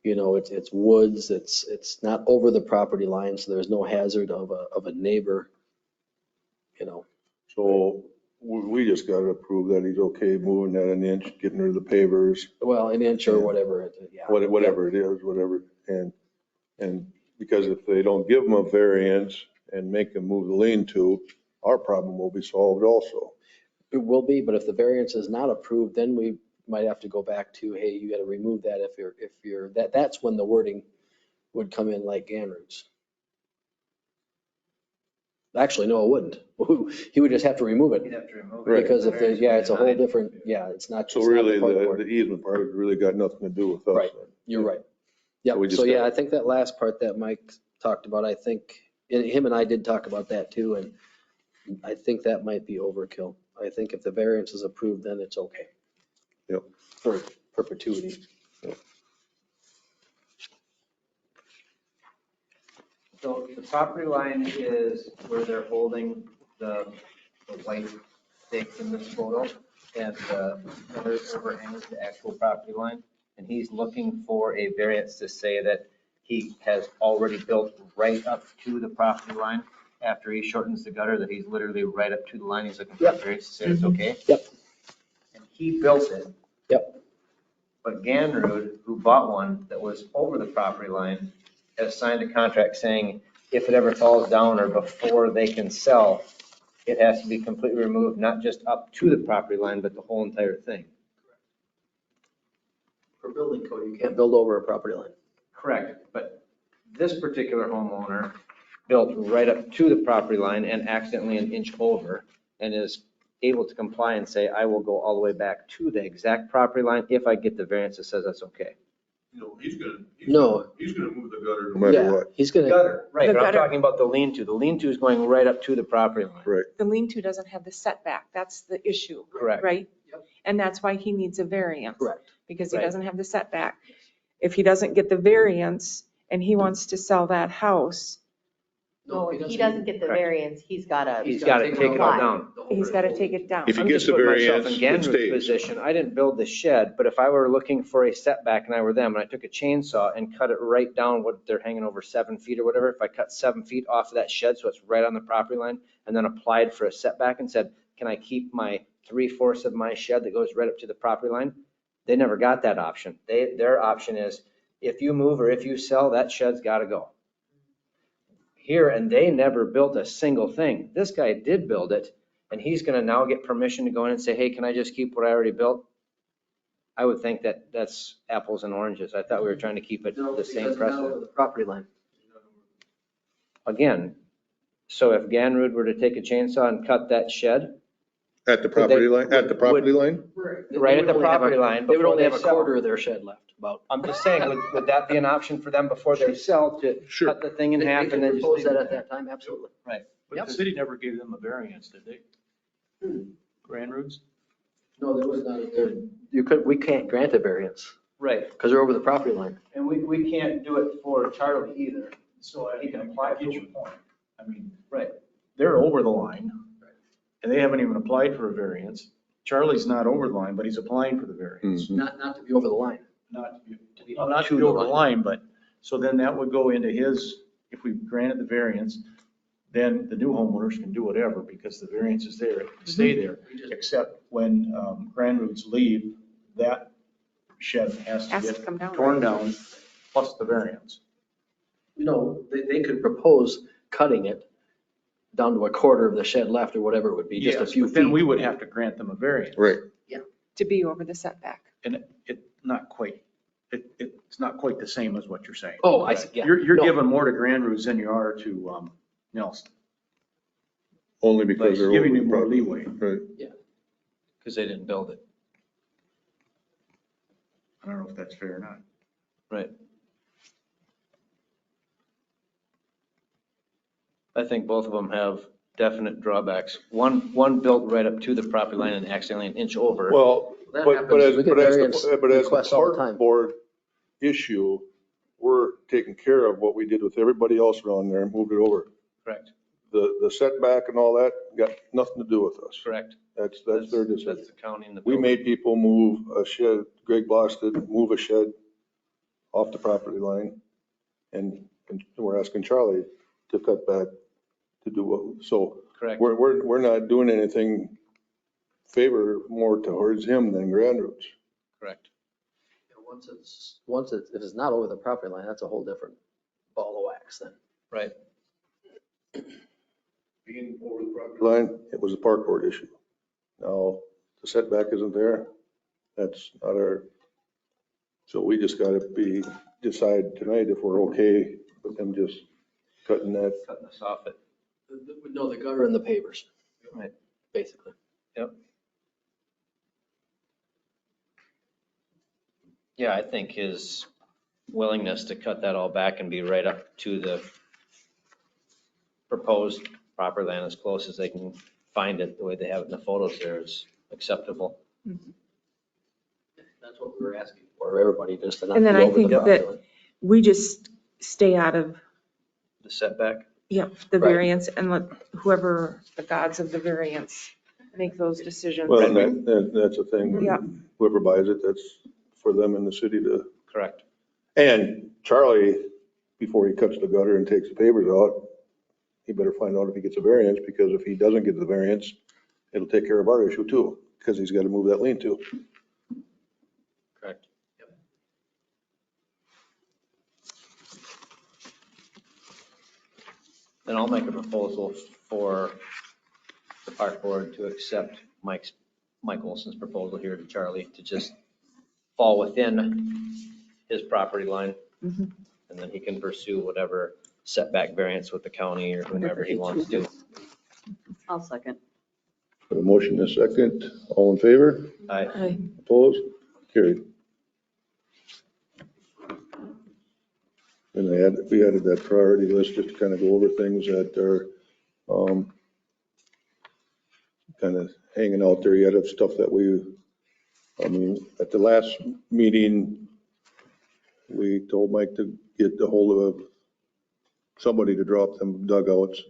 It's woods, it's not over the property line, so there's no hazard of a neighbor, So we just got to prove that he's okay moving that an inch, getting rid of the pavers, well, an inch or whatever, yeah. whatever it is, and Because if they don't give them a variance and make them move the lean-to, our problem will be solved also. It will be, but if the variance is not approved, then we might have to go back to, hey, you got to remove that if you're, that's when the wording would come in like Ganroots. Actually, no, it wouldn't. He would just have to remove You'd it have to remove Right. it. because if there's, yeah, it's a whole Denied. different, yeah, it's not. So it's not the really, park the board. easement part really got nothing to do with us. Right. then. You're right. So we Yeah, just so yeah, gotta- I think that last part that Mike talked about, I think, and him and I did talk about that too, and I think that might be overkill. I think if the variance is approved, then it's okay. Yep. For perpetuity. So the property line is where they're holding the white stakes in this photo, and the other overhang is the actual property line. And he's looking for a variance to say that he has already built right up to the property line. After he shortens the gutter, that he's literally right up to the line. He's looking for a variance to say it's okay. Yep. And he built it. Yep. But Ganrud, who bought one that was over the property line, has signed a contract saying if it ever falls down or before they can sell, it has to be completely removed, not just up to the property line, but the whole entire thing. For building code, you can't build over a property line. Correct, but this particular homeowner built right up to the property line and accidentally an inch over and is able to comply and say, I will go all the way back to the exact property line if I get the variance that says that's okay. No, he's gonna. No. He's gonna move the gutter no matter Yeah, what. he's gonna, Gutter, right, The but I'm gutter. talking about the lean-to. The lean-to is going right up to the property line. Right. The lean-to doesn't have the setback. That's the issue, Correct. right? And that's why he needs a variance. correct. Because he Right. doesn't have the setback. If he doesn't get the variance and he wants to sell that house, No, if he doesn't get the Correct. variance, he's gotta. He's got to take it all down. he's got to take it down. If he I'm gets just the putting myself variance, in it Ganrud's stays. position. I didn't build the shed, but if I were looking for a setback and I were them and I took a chainsaw and cut it right down what they're hanging over 7 feet or whatever, if I cut 7 feet off of that shed so it's right on the property line and then applied for a setback and said, can I keep my 3/4 of my shed that goes right up to the property line? They never got that option. Their option is if you move or if you sell, that shed's got to go. Here, and they never built a single thing. This guy did build it, and he's gonna now get permission to go in and say, hey, can I just keep what I already built? I would think that that's apples and oranges. I thought we were trying to keep it the same precedent. The property line. Again, so if Ganrud were to take a chainsaw and cut that shed, At the property line, at the property line? right at the property line. They would before only have a sell. quarter of their shed left, about. I'm just saying, would that be an option for them before they sell to Sure. cut the thing in They half could and then just propose leave that it at there? that time, absolutely. Right. But Yep. the city never gave them a variance, did they? Grand Roots? No, there was not, we can't grant a variance Right. because they're over the property line. And we can't do it for Charlie either. So He can apply get for your it. point. I mean, Right. they're over the line and they haven't even applied for a variance. Charlie's not over the line, but he's applying for the variance. Not to be over the line. Not to be over the line, but, so then that would go into his, if we granted the variance, then the new homeowners can do whatever because the variance is there, it can stay there. Except when Grand Roots leave, that shed has to Has to get come down. torn down plus the variance. No, they could propose cutting it down to a quarter of the shed left or whatever it would be, just a Yes, few but then we feet. would have to grant them a variance. Right. To be over the setback. And it's not quite the same as what you're saying. Oh, I see, yeah. You're No. giving more to Grand Roots than you are to Nelson. Only But because they're over giving the you more property. leeway. Right. Because they didn't build it. I don't know if that's fair or not. Right. I think both of them have definite drawbacks. One built right up to the property line and accidentally an inch over. Well, That but happens. as, We get but as, variance but as the requests all the park time. board issue, we're taking care of what we did with everybody else around there and moved it over. Correct, The setback and all that got nothing to do with us. correct. That's their decision. That's the county and the. We building. made people move a shed, Greg Bloss did move a shed off the property line. And we're asking Charlie to cut back to do what, so Correct. we're not doing anything favor more towards him than Grand Roots. Correct. Once it's, if it's not over the property line, that's a whole different ball of wax then. Right. Being over the property line, it was a park board issue. Now, the setback isn't there. That's not our, so we just gotta decide tonight if we're okay with them just cutting that. Cutting us off at. No, the gutter and the pavers. Right. Basically. Yep. Yeah, I think his willingness to cut that all back and be right up to the proposed proper land as close as they can find it, the way they have it in the photos there is acceptable. That's what we were asking for, everybody just to not And be then I over think the property line. that we just stay out of, The setback, yeah, the Right. variance and let whoever, the gods of the variance, make those decisions. Well, that's the thing. Yeah. Whoever buys it, that's for them in the city to, correct. and Charlie, before he cuts the gutter and takes the pavers out, he better find out if he gets a variance, because if he doesn't get the variance, it'll take care of our issue too, because he's got to move that lean to. Correct. Then I'll make a proposal for the park board to accept Mike Olson's proposal here to Charlie to just fall within his property line. Mhm. And then he can pursue whatever setback variance with the county or whomever he wants to. I'll second. A motion and a second. All in favor? I, Opposed? Carried. And we added that priority list just to kind of go over things that are kind of hanging out there yet of stuff that I mean, at the last meeting, we told Mike to get a hold of somebody to drop them dugouts.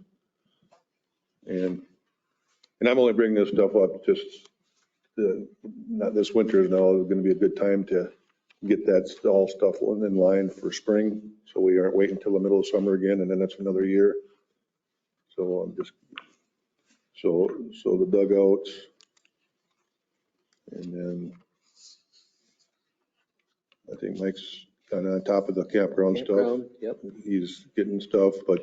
And I'm only bringing this stuff up just, not this winter is now going to be a good time to get that all stuff in line for spring. So we aren't waiting until the middle of summer again, and then that's another year. So I'm just, so the dugouts. And then I think Mike's kind of on top of the campground stuff. Campground, yep. He's getting stuff, but,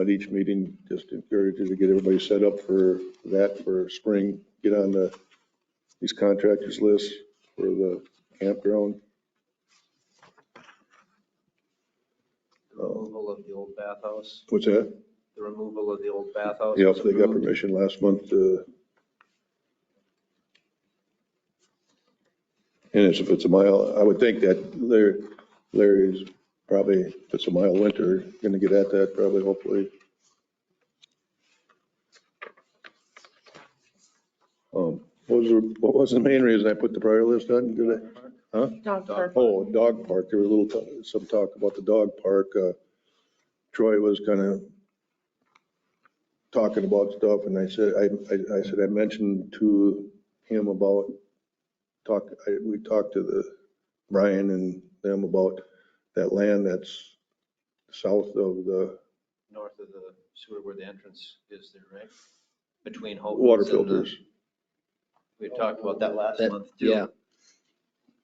at each meeting, just encourage you to get everybody set up for that for spring. Get on these contractors lists for the campground. the removal of the old bathhouse, What's that? the removal of the old bathhouse. Yep, was they got approved. permission last month. And if it's a mile, I would think that Larry's probably, if it's a mile winter, gonna get at that probably, hopefully. What was the main reason I put the prior list on? Did I? Huh? Dog park. Oh, dog park. There was a little, some talk about the dog park. Troy was kind of talking about stuff, and I said, I mentioned to him about we talked to Brian and them about that land that's south of the North of the sewer where the entrance is there, right? Between Hope. water filters. We talked about that last That- month too. yeah.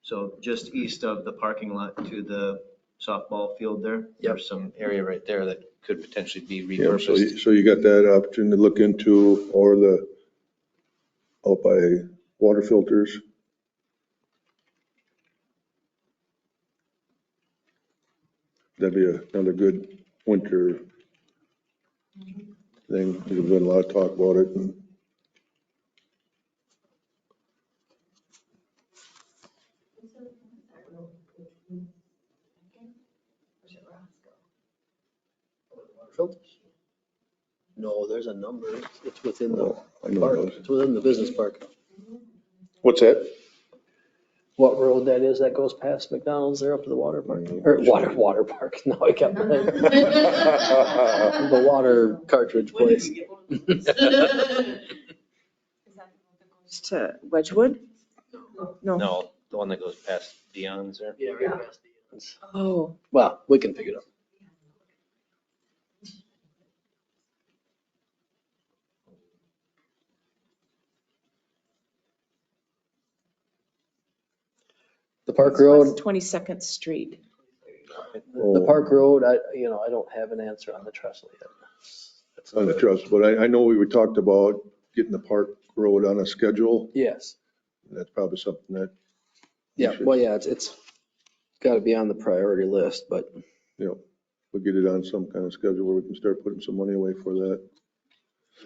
So just east of the parking lot to the softball field there, Yep. there's some area right there that could potentially be Yeah, repurposed. so you got that option to look into, or out by water filters. That'd be another good winter thing. There's been a lot of talk about it. And Filters? No, there's a number. It's within the I know park. those. It's within the business park. What's that? What road that is that goes past McDonald's there up to the water park? Or water park. No, I kept blank. The water cartridge place. To Wedgewood? No. No, the one that goes past Dion's there. Yeah, right past the ends. Oh, Well, we can pick it up. The Park Road, 22nd Street. The Park Road, I don't have an answer on the trestle yet. That's On the trust, but I know we talked about getting the Park Road on a schedule. Yes. That's probably something that, Yeah, well, yeah, it's got to be on the priority list, but you know, we'll get it on some kind of schedule where we can start putting some money away for that.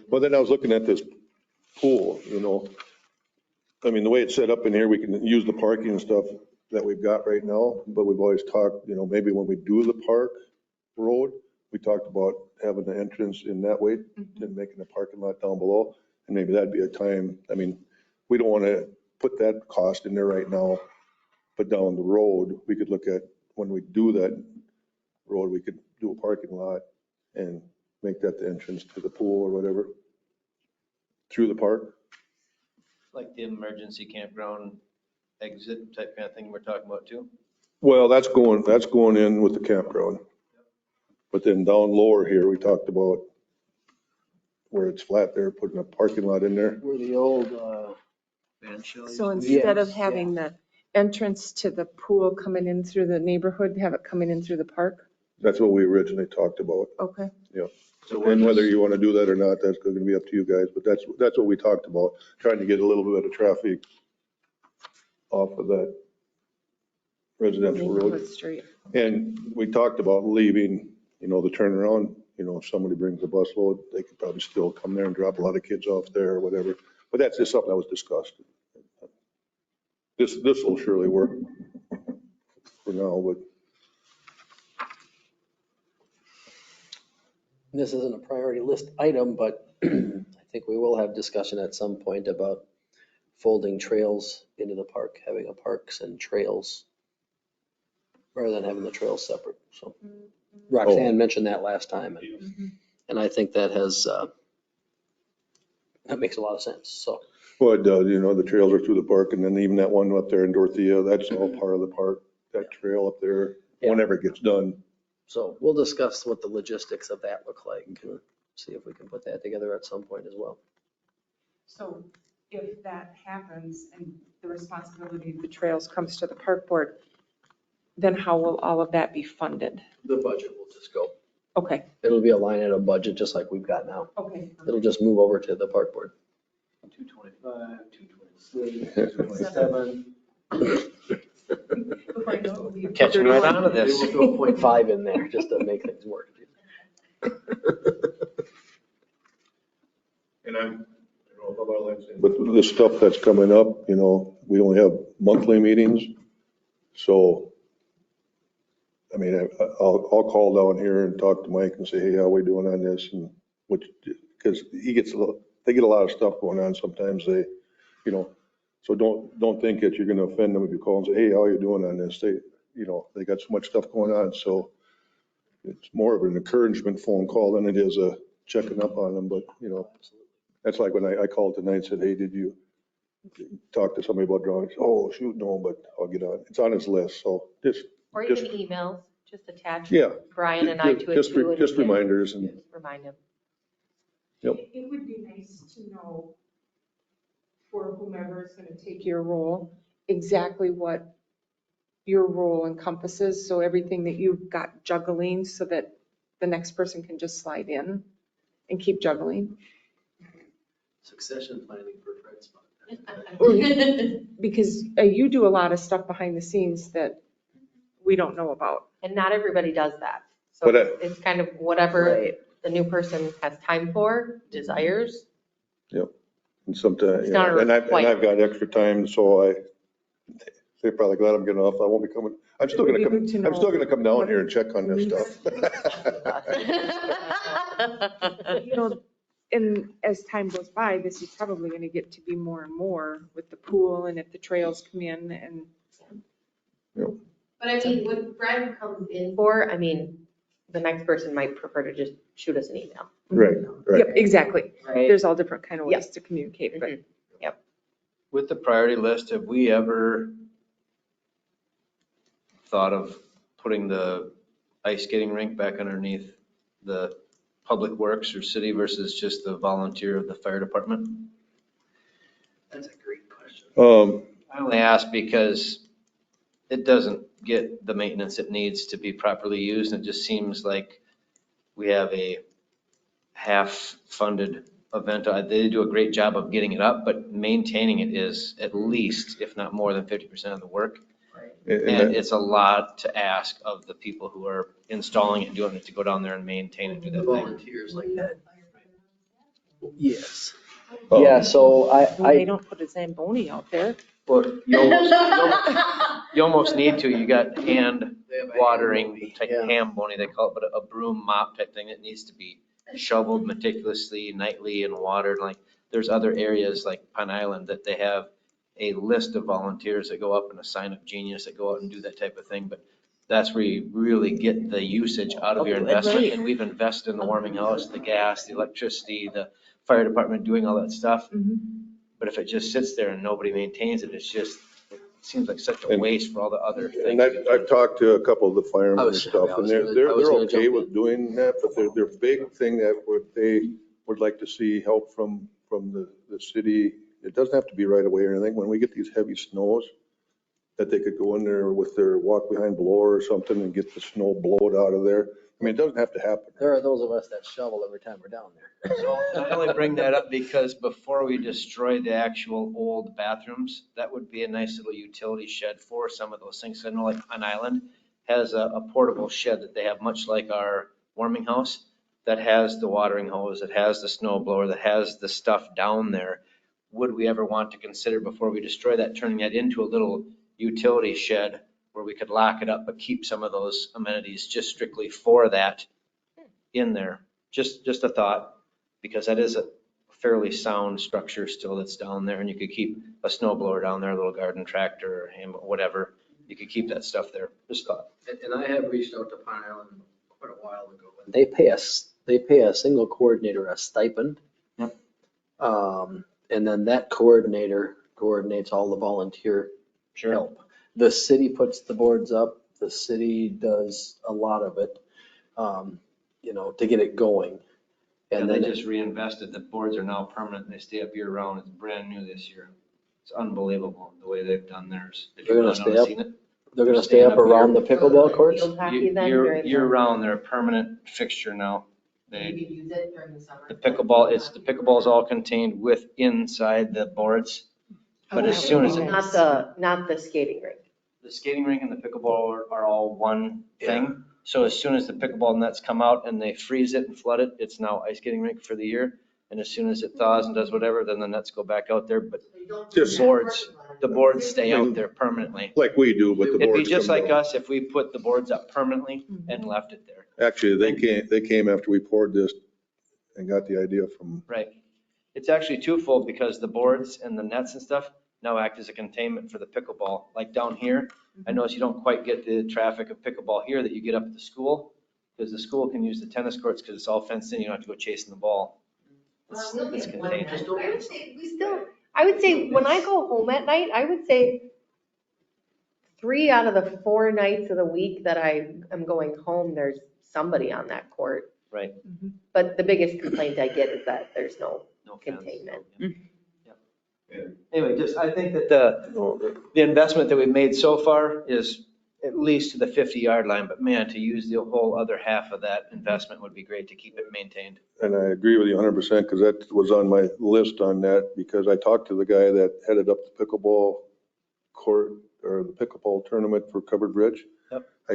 Well, then I was looking at this pool, I mean, the way it's set up in here, we can use the parking and stuff that we've got right now, but we've always talked, maybe when we do the Park Road, we talked about having the entrance in that way and making the parking lot down below. And maybe that'd be a time, I mean, we don't want to put that cost in there right now, but down the road, we could look at when we do that road, we could do a parking lot and make that the entrance to the pool or whatever through the park. Like the emergency campground exit type kind of thing we're talking about too? Well, that's going in with the campground. But then down lower here, we talked about where it's flat there, putting a parking lot in there. where the old Van Shell So used to be? instead of Yes, having the entrance to the pool coming in through the neighborhood, have it coming in through the park? That's what we originally talked about. Okay. So we're And whether just- you want to do that or not, that's going to be up to you guys, but that's what we talked about, trying to get a little bit of traffic off of that residential road. Neighborhood street. And we talked about leaving, the turnaround, if somebody brings a bus load, they could probably still come there and drop a lot of kids off there or whatever. But that's just something that was discussed. This will surely work for now, but This isn't a priority list item, but I think we will have discussion at some point about folding trails into the park, having a parks and trails rather than having the trails separate. So Roxanne mentioned that last time. And I think that makes a lot of sense. So well, it does, the trails are through the park, and then even that one up there in Dorothea, that's all part of the park, that trail up there, whenever it gets done. So we'll discuss what the logistics of that look like and see if we can put that together at some point as well. So if that happens and the responsibility of the trails comes to the park board, then how will all of that be funded? The budget will just go. Okay, It'll be a line item budget just like we've got now. okay. It'll just move over to the park board. 225, 226, 227. Catching right on to this. We'll throw 0.5 in there just to make things work. And but the stuff that's coming up, we only have monthly meetings. So, I mean, I'll call down here and talk to Mike and say, hey, how we doing on this? And because they get a lot of stuff going on. Sometimes they, so don't think that you're going to offend them if you call and say, hey, how are you doing on this? They got so much stuff going on. So it's more of an encouragement phone call than it is a checking up on them. But, that's like when I called tonight and said, hey, did you talk to somebody about drawings? Oh, shoot, no, but I'll get on. It's on his list. So Or even emails, just attach yeah. Brian and I to it Just too. and just he can reminders and, Remind him. It would be nice to know for whomever is going to take your role, exactly what your role encompasses. So everything that you've got juggling so that the next person can just slide in and keep juggling. Succession planning for Fred. Because you do a lot of stuff behind the scenes that we don't know about. And not everybody does that. So But, it's kind of whatever the new person has time for, desires. and sometimes, It's not a and I've requirement. got extra time, so they're probably glad I'm getting off. I won't be coming. I'm still It would gonna be come, good to I'm know. still gonna come down here and check on this stuff. You know, and as time goes by, this is probably going to get to be more and more with the pool and if the trails come in and. But I mean, what Brad comes in for, I mean, the next person might prefer to just shoot us an email. Right, right. Yep, exactly. Right. There's all different kind of Yep. ways to communicate, but With the priority list, have we ever thought of putting the ice skating rink back underneath the public works or city versus just the volunteer of the fire department? That's a great question. I only ask because it doesn't get the maintenance it needs to be properly used. And it just seems like we have a half-funded event. They do a great job of getting it up, but maintaining it is at least, if not more than 50% of the work. And it's a lot to ask of the people who are installing it and doing it to go down there and maintain it, do that thing. Volunteers like that. Yes. Oh. Yeah, so Well, they I, don't put a Zamboni out there. Well, you almost need to. You got hand watering, type Yeah. ham bony, they call it, but a broom mop type thing that needs to be shoveled meticulously nightly and watered. Like, there's other areas like Pine Island that they have a list of volunteers that go up and a sign of genius that go out and do that type of thing. But that's where you really get the usage out of your investment. And we've invested in the warming house, the gas, the electricity, the fire department doing all that stuff. But if it just sits there and nobody maintains it, it's just, it seems like such a And- waste for all the other And things. I've talked to a couple of the firemen and stuff, and they're I was gonna okay jump with in. doing that, but their big thing that they would like to see help from the city, it doesn't have to be right away or anything, when we get these heavy snows, that they could go in there with their walk behind blower or something and get the snow blowed out of there. I mean, it doesn't have to happen. there are those of us that shovel every time we're down there. So I only bring that up because before we destroy the actual old bathrooms, that would be a nice little utility shed for some of those things. I know like Pine Island has a portable shed that they have, much like our warming house, that has the watering hose, that has the snow blower, that has the stuff down there. Would we ever want to consider, before we destroy that, turning that into a little utility shed where we could lock it up but keep some of those amenities just strictly for that in there? Just a thought, because that is a fairly sound structure still that's down there, and you could keep a snow blower down there, a little garden tractor, or whatever. You could keep that stuff there. Just thought. And I have reached out to Pine Island quite a while ago. They pay a single coordinator a stipend. Yep. And then that coordinator coordinates all the volunteer Sure. help. The city puts the boards up, the city does a lot of it, to get it going. And And they then, just reinvested. The boards are now permanent. and They stay up year round. It's brand new this year. It's unbelievable the way they've done theirs. If They're you've gonna not stay up seen it, they're gonna They're stay staying up up around the here. pickleball courts? Field hockey then Year during the- round, they're a permanent fixture now. They, You can use it during the summer. the pickleball is all contained with inside the boards. But as soon as Not the skating rink. the skating rink and the pickleball are all one thing. So as soon as the pickleball nets come out and they freeze it and flood it, it's now ice skating rink for the year. And as soon as it thaws and does whatever, then the nets go back out there. But Just the boards stay out there permanently. like we do, but the It'd be boards just come like down. us if we put the boards up permanently and left it there. Actually, they came after we poured this and got the idea from, Right. It's actually twofold, because the boards and the nets and stuff now act as a containment for the pickleball. Like down here, I notice you don't quite get the traffic of pickleball here that you get up at the school, because the school can use the tennis courts because it's all fenced in. You don't have to go chasing the ball. It's contained. I would say when I go home at night, I would say 3 out of the 4 nights of the week that I am going home, there's somebody on that court. Right. But the biggest complaint I get is that there's no No fence. containment. Yep. Anyway, I think that the investment that we've made so far is at least to the 50-yard line, but man, to use the whole other half of that investment would be great to keep it maintained. and I agree with you 100% because that was on my list on that, because I talked to the guy that headed up the pickleball court or the pickleball tournament for Covered Bridge. Yep. I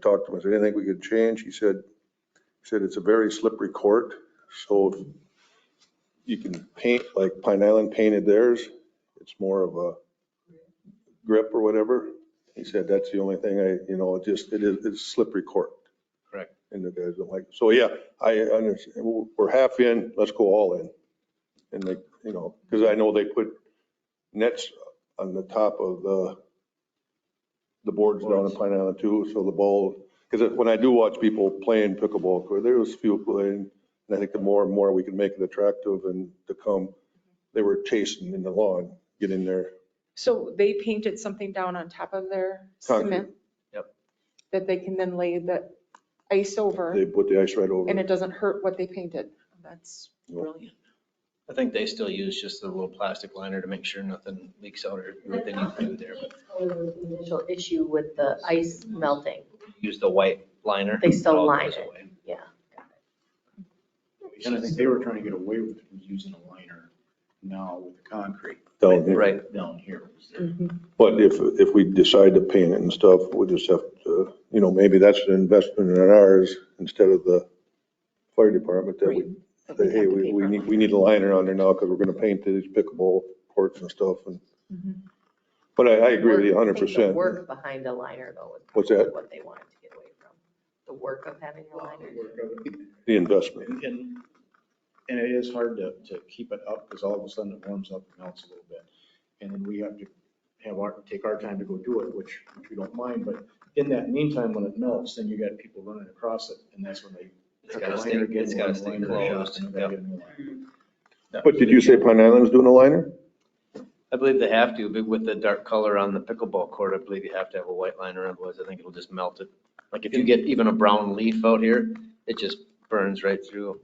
talked to him, I said, anything we could change? He said it's a very slippery court, so you can paint like Pine Island painted theirs. It's more of a grip or whatever. He said that's the only thing it's slippery court. Correct. And the guys don't like, so yeah, I understand. We're half in, let's go all in. And because I know they put nets on the top of the boards down in Pine Island too, so the ball, because when I do watch people playing pickleball, there was few playing, and I think the more and more we can make it attractive and to come, they were chasing in the lawn, get in there. So they painted something down on top of their Concrete. cement? Yep. That they can then lay the ice over They put the ice right over and it. it doesn't hurt what they painted. That's brilliant. I think they still use just the little plastic liner to make sure nothing leaks out or what they need to do there. There was an initial issue with the ice melting. Use the white liner. They still it all line goes it. away. Yeah. And I think they were trying to get away with using a liner now with the concrete Down here. Right. down here. But if we decide to paint it and stuff, we'll just have to, maybe that's an investment in ours instead of the fire department that we, But say, we'd hey, have to pay for we need a liner on there now because we're gonna paint these pickleball courts and stuff and. But I agree with you I think the 100%. work behind a liner though was What's probably that? what they wanted to get away from. The work of having a liner. The investment. And it is hard to keep it up because all of a sudden it warms up and melts a little bit. And then we have to take our time to go do it, which we don't mind. But in that meantime, when it melts, then you got people running across it and that's when they. It's gotta stay closed. Yep. But did you say Pine Island's doing a liner? I believe they have to, but with the dark color on the pickleball court, I believe you have to have a white liner, otherwise I think it'll just melt it. Like if you get even a brown leaf out here, it just burns right through.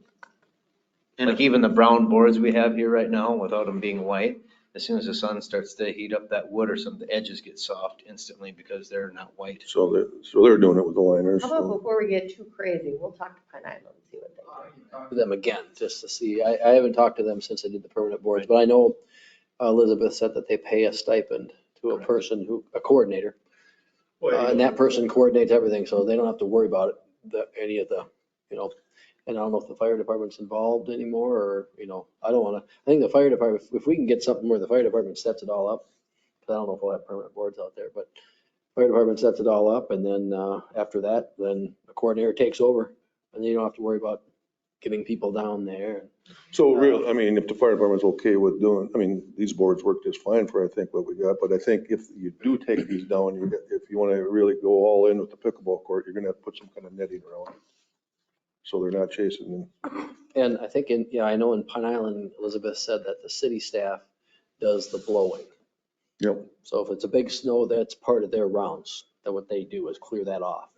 Like even the brown boards we have here right now, without them being white, as soon as the sun starts to heat up that wood or something, the edges get soft instantly because they're not white. So they're doing it with the liners. How about before we get too crazy, we'll talk to Pine Island and see what they do. Talk to them again, just to see. I haven't talked to them since I did the permanent boards, but I know Elizabeth said that they pay a stipend to a person a coordinator. And that person coordinates everything, so they don't have to worry about it, any of the, and I don't know if the fire department's involved anymore or, I don't want to, I think the fire department, if we can get something where the fire department sets it all up, because I don't know if we'll have permanent boards out there, but fire department sets it all up and then after that, then the coordinator takes over and then you don't have to worry about getting people down there. So if the fire department's okay with doing, these boards work just fine for, I think, what we got. But I think if you do take these down, if you want to really go all in with the pickleball court, you're going to have to put some kind of netting around it. So they're not chasing them. And I think I know in Pine Island, Elizabeth said that the city staff does the blowing. Yep. So if it's a big snow, that's part of their rounds, that what they do is clear that off.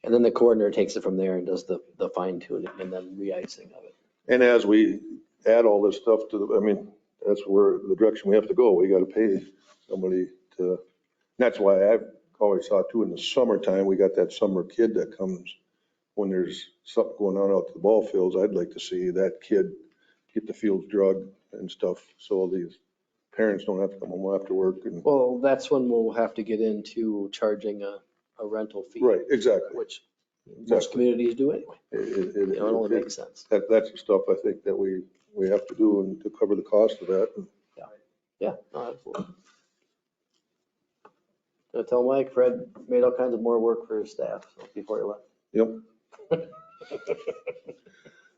And then the coordinator takes it from there and does the fine tuning and then re-icing of it. And as we add all this stuff to that's where the direction we have to go. We got to pay somebody to, and that's why I've always thought too, in the summertime, we got that summer kid that comes when there's something going on out to the ball fields. I'd like to see that kid get the fields drugged and stuff. So these parents don't have to come home after work and. Well, that's when we'll have to get into charging a rental fee. Right, exactly. Which most communities do anyway. It only makes sense. That's the stuff I think that we have to do and to cover the cost of that. Yeah, no, absolutely. I tell Mike, Fred made all kinds of more work for his staff before he left. Yep.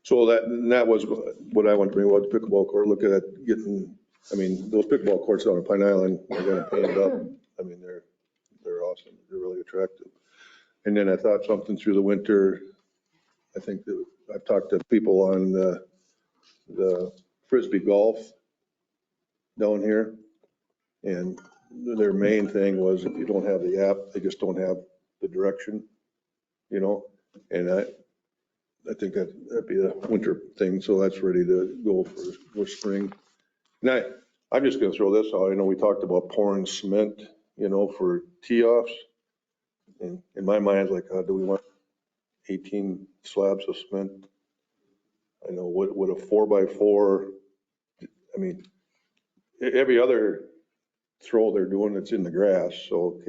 So that was what I want to bring about the pickleball court, look at getting, those pickleball courts down on Pine Island, they're gonna paint it up. They're awesome. They're really attractive. And then I thought something through the winter, I think that I've talked to people on the Frisbee golf down here. And their main thing was if you don't have the app, they just don't have the direction, and I think that'd be a winter thing. So that's ready to go for spring. And I'm just going to throw this out. I know we talked about pouring cement, for tee-offs. And in my mind, like, do we want 18 slabs of cement? I know what a 4x4, every other throw they're doing, it's in the grass. So,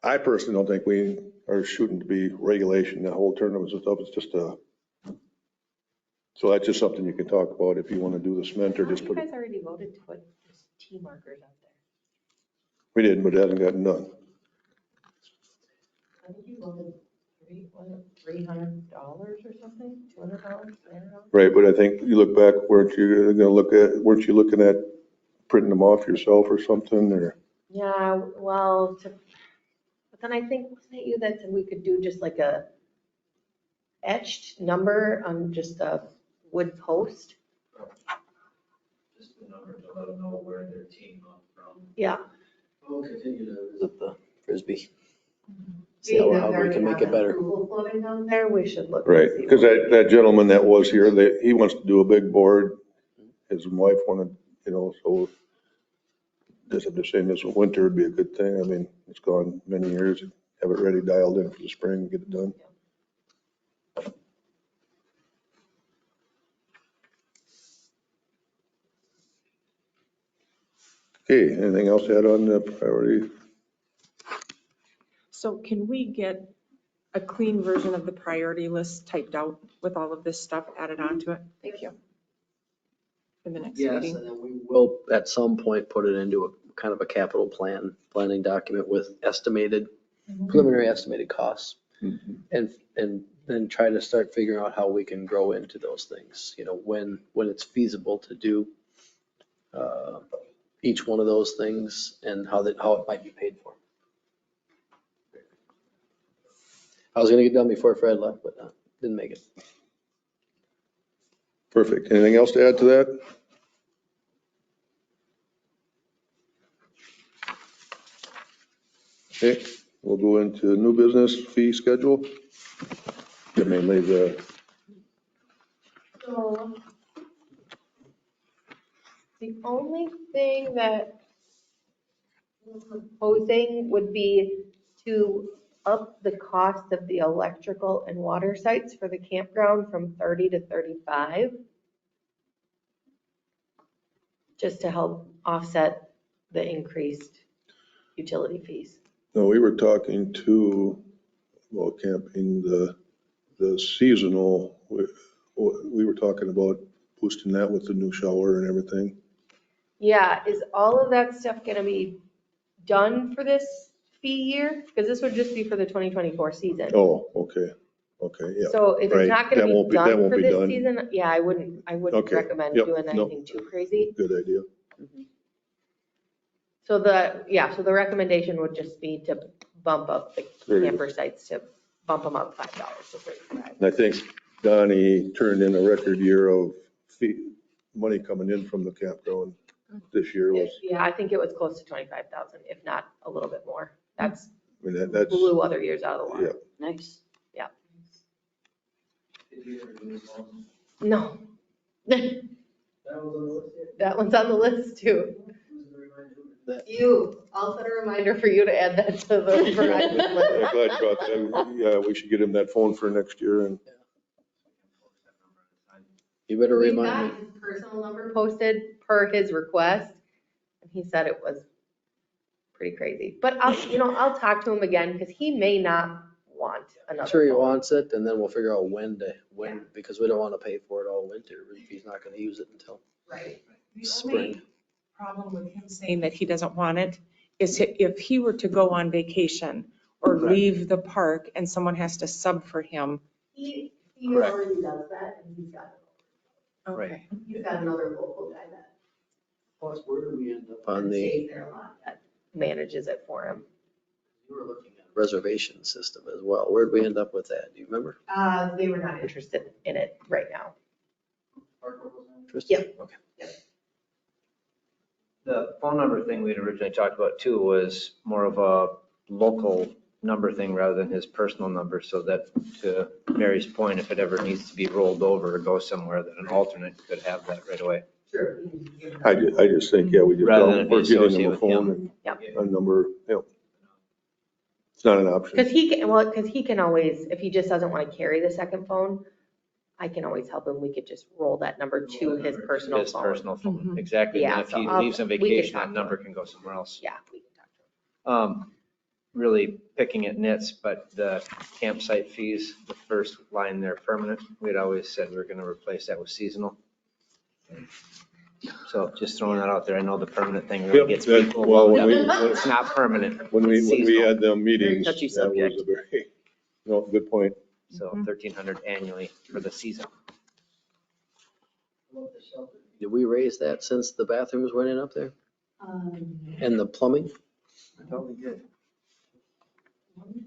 I personally don't think we are shooting to be regulation, the whole tournaments and stuff. It's just so that's just something you can talk about if you want to do the cement or just You put. guys already voted to put T markers out there. We did, but it hasn't gotten done. I think you voted $300 or something, $200, $300. Right, but I think you look back, weren't you looking at printing them off yourself or something, or? Yeah, well, but then I think, wasn't it you that said we could do just like a etched number on just a wood post? Just the number to let them know where their team comes from. Yeah. We'll continue to visit the Frisbee See how we can make it better. Approval floating down there, we should look. and Right, see because what- that gentleman that was here, he wants to do a big board. His wife wanted, so I'm just saying this winter would be a good thing. I mean, it's gone many years. Have it ready, dialed in for the spring, get it done. Okay, anything else to add on the priority? So can we get a clean version of the priority list typed out with all of this stuff added onto it? Thank you. For the next Yes, meeting. and then we will at some point put it into a kind of a capital planning document with preliminary estimated costs. And then try to start figuring out how we can grow into those things, when it's feasible to do each one of those things and how it might be paid for. I was gonna get done before Fred left, but didn't make it. Perfect. Anything else to add to that? Okay, we'll go into new business fee schedule. Mainly So the only thing that we're proposing would be to up the cost of the electrical and water sites for the campground from 30 to 35. Just to help offset the increased utility fees. No, we were talking about camping, the seasonal, we were talking about boosting that with the new shower and everything. Yeah, is all of that stuff gonna be done for this fee year? Because this would just be for the 2024 season. Oh, okay, yeah. So if Right, it's not gonna that be won't be- that done won't for be this done. season, yeah, I wouldn't Okay, recommend yep, doing no. anything too crazy. Good idea. So the recommendation would just be to bump up the camper sites to bump them up $5 to 35. And I think Donnie turned in a record year of money coming in from the campground this year was, Yeah, I think it was close to 25,000, if not a little bit more. That's I mean, that's, blew other years out of the water. Nice. No. That one's on the list too. I'll set a reminder for you to add that to the Verizon I'm list. glad you brought that. Yeah, we should get him that phone for next year and You better We remind got me. his personal number posted per his request, and he said it was pretty crazy. But I'll talk to him again, because he may not want I'm another sure he phone. wants it, and then we'll figure out when, because we don't want to pay for it all winter if he's not gonna use it until Right. spring. Problem with him saying that he doesn't want it is if he were to go on vacation or Correct. leave the park and someone has to sub for him. He Correct. already does that, and he's got Okay. another local guy that Plus, where do we end up on the, stays there a lot that manages it for him. you were looking at reservation system as well. Where'd we end up with that? Do you remember? They were not interested in it right now. Interested? Yep. Okay. The phone number thing we'd originally talked about too was more of a local number thing rather than his personal number, so that, to Mary's point, if it ever needs to be rolled over or go somewhere, that an alternate could have that right away. Sure. I just think, yeah, we just, Rather than it be we're getting him associated a with phone him. and a number, It's not an option. Because he can always, if he just doesn't want to carry the second phone, I can always help him. We could just roll that number to his personal His phone. personal phone, Mhm. exactly. And Yeah, if so he I'll- leaves on we can vacation, talk that to number him. can go somewhere else. Yeah, we can talk to him. Really picking at nits, but the campsite fees, the first line there, permanent, we'd always said we were going to replace that with seasonal. So just throwing that out there. I know the permanent thing really Yep, gets that- people. well, wound when up. we- It's not permanent. When we it's seasonal. had them meetings, touchy that was subject. a very, good point. So 1,300 annually for the season. Did we raise that since the bathrooms went in up there? And the plumbing? I thought we did.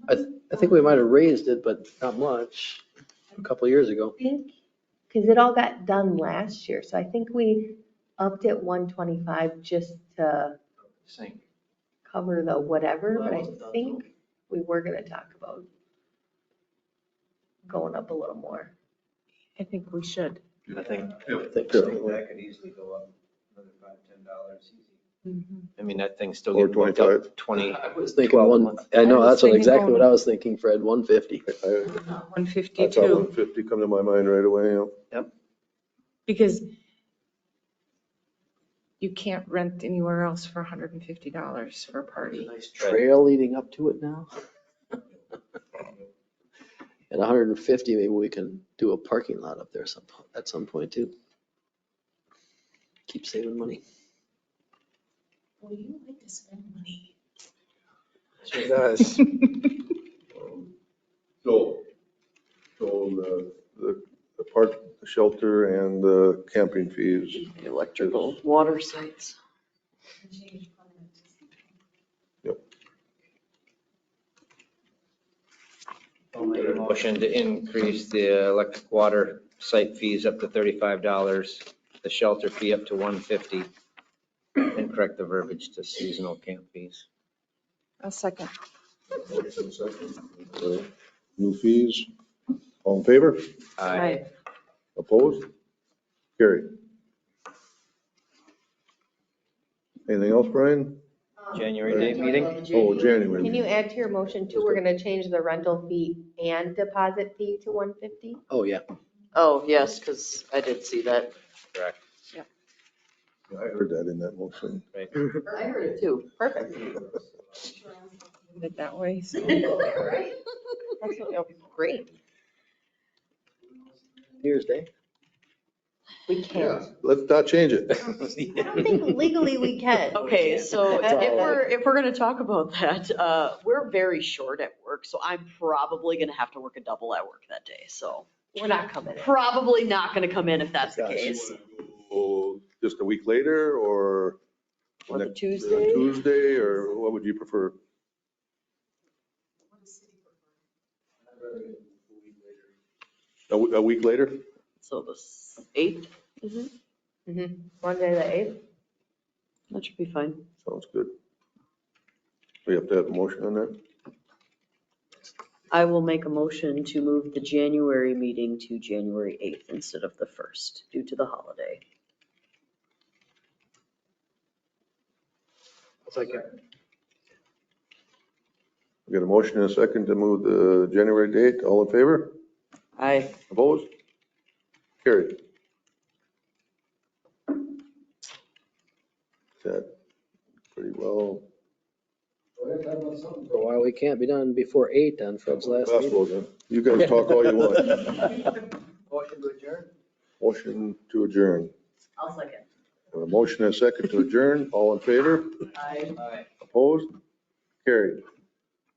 I think we might have raised it, but not much, a couple of years ago. Because it all got done last year, so I think we upped it 125 just to Sink. cover the whatever, but I think we were gonna talk about going up a little more. I think we should. I think Definitely. that could easily go up another $5-10 easy. Mhm. I mean, that thing's still Or getting booked 25. up 20. I was thinking 12 a one, month. I know, I was that's what, thinking exactly going- what I was thinking, Fred, 150. I saw 152, 150 come to my mind right away, yeah. because you can't rent anywhere else for $150 for a party. Nice trade. Trail leading up to it now. At 150, maybe we can do a parking lot up there at some point too. Keep saving money. Well, you like to spend money. Sure does. So the park, the shelter and the camping fees. Electrical, water sites. I'll make a motion to increase the electric water site fees up to $35, the shelter fee up to $150, and correct the verbiage to seasonal camp fees. A second. New fees. All in favor? Aye. Opposed? Carried. Anything else, Brian? January date meeting? Oh, January. Can you add to your motion too, we're gonna change the rental fee and deposit fee to 150? Oh, yeah. Oh, yes, because I did see that. Correct. Yeah, I heard that in that motion. I heard it too. Perfect. Did it that way, so. That's great. New Year's Day. We can't. Let's not change it. I don't think legally we can. Okay, so That's all. if we're gonna talk about that, we're very short at work, so I'm probably gonna have to work a double at work that day, so. We're not coming in. Probably not gonna come in if that's the case. Oh, just a week later or? Or the next- Tuesday? Tuesday, or what would you prefer? A week later? So the 8th, Monday the 8th? that should be fine. Sounds good. We have to have a motion on that? I will make a motion to move the January meeting to January 8th instead of the 1st due to the holiday. Second. We got a motion and a second to move the January date. All in favor? Aye. Opposed? Carried. That pretty well. For a while, we can't be done before 8 on Fred's last Basketball meeting. then. You guys talk all you want. Motion to adjourn? Motion to adjourn. I'll second. A motion and a second to adjourn. All in favor? Aye. Aye. Opposed? Carried.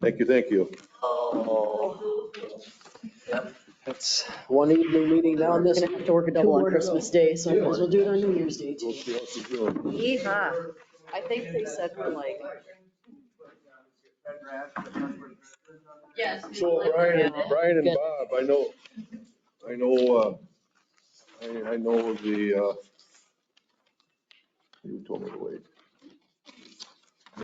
Thank you, thank you. Oh. That's one evening meeting down I'm this. gonna have to work a double on Christmas Day, so I might as well do it on New Year's Day We'll too. see how she's doing. Yeehaw. I think they said we're like. Yes. So Brian and Bob, I know the, you told me to wait.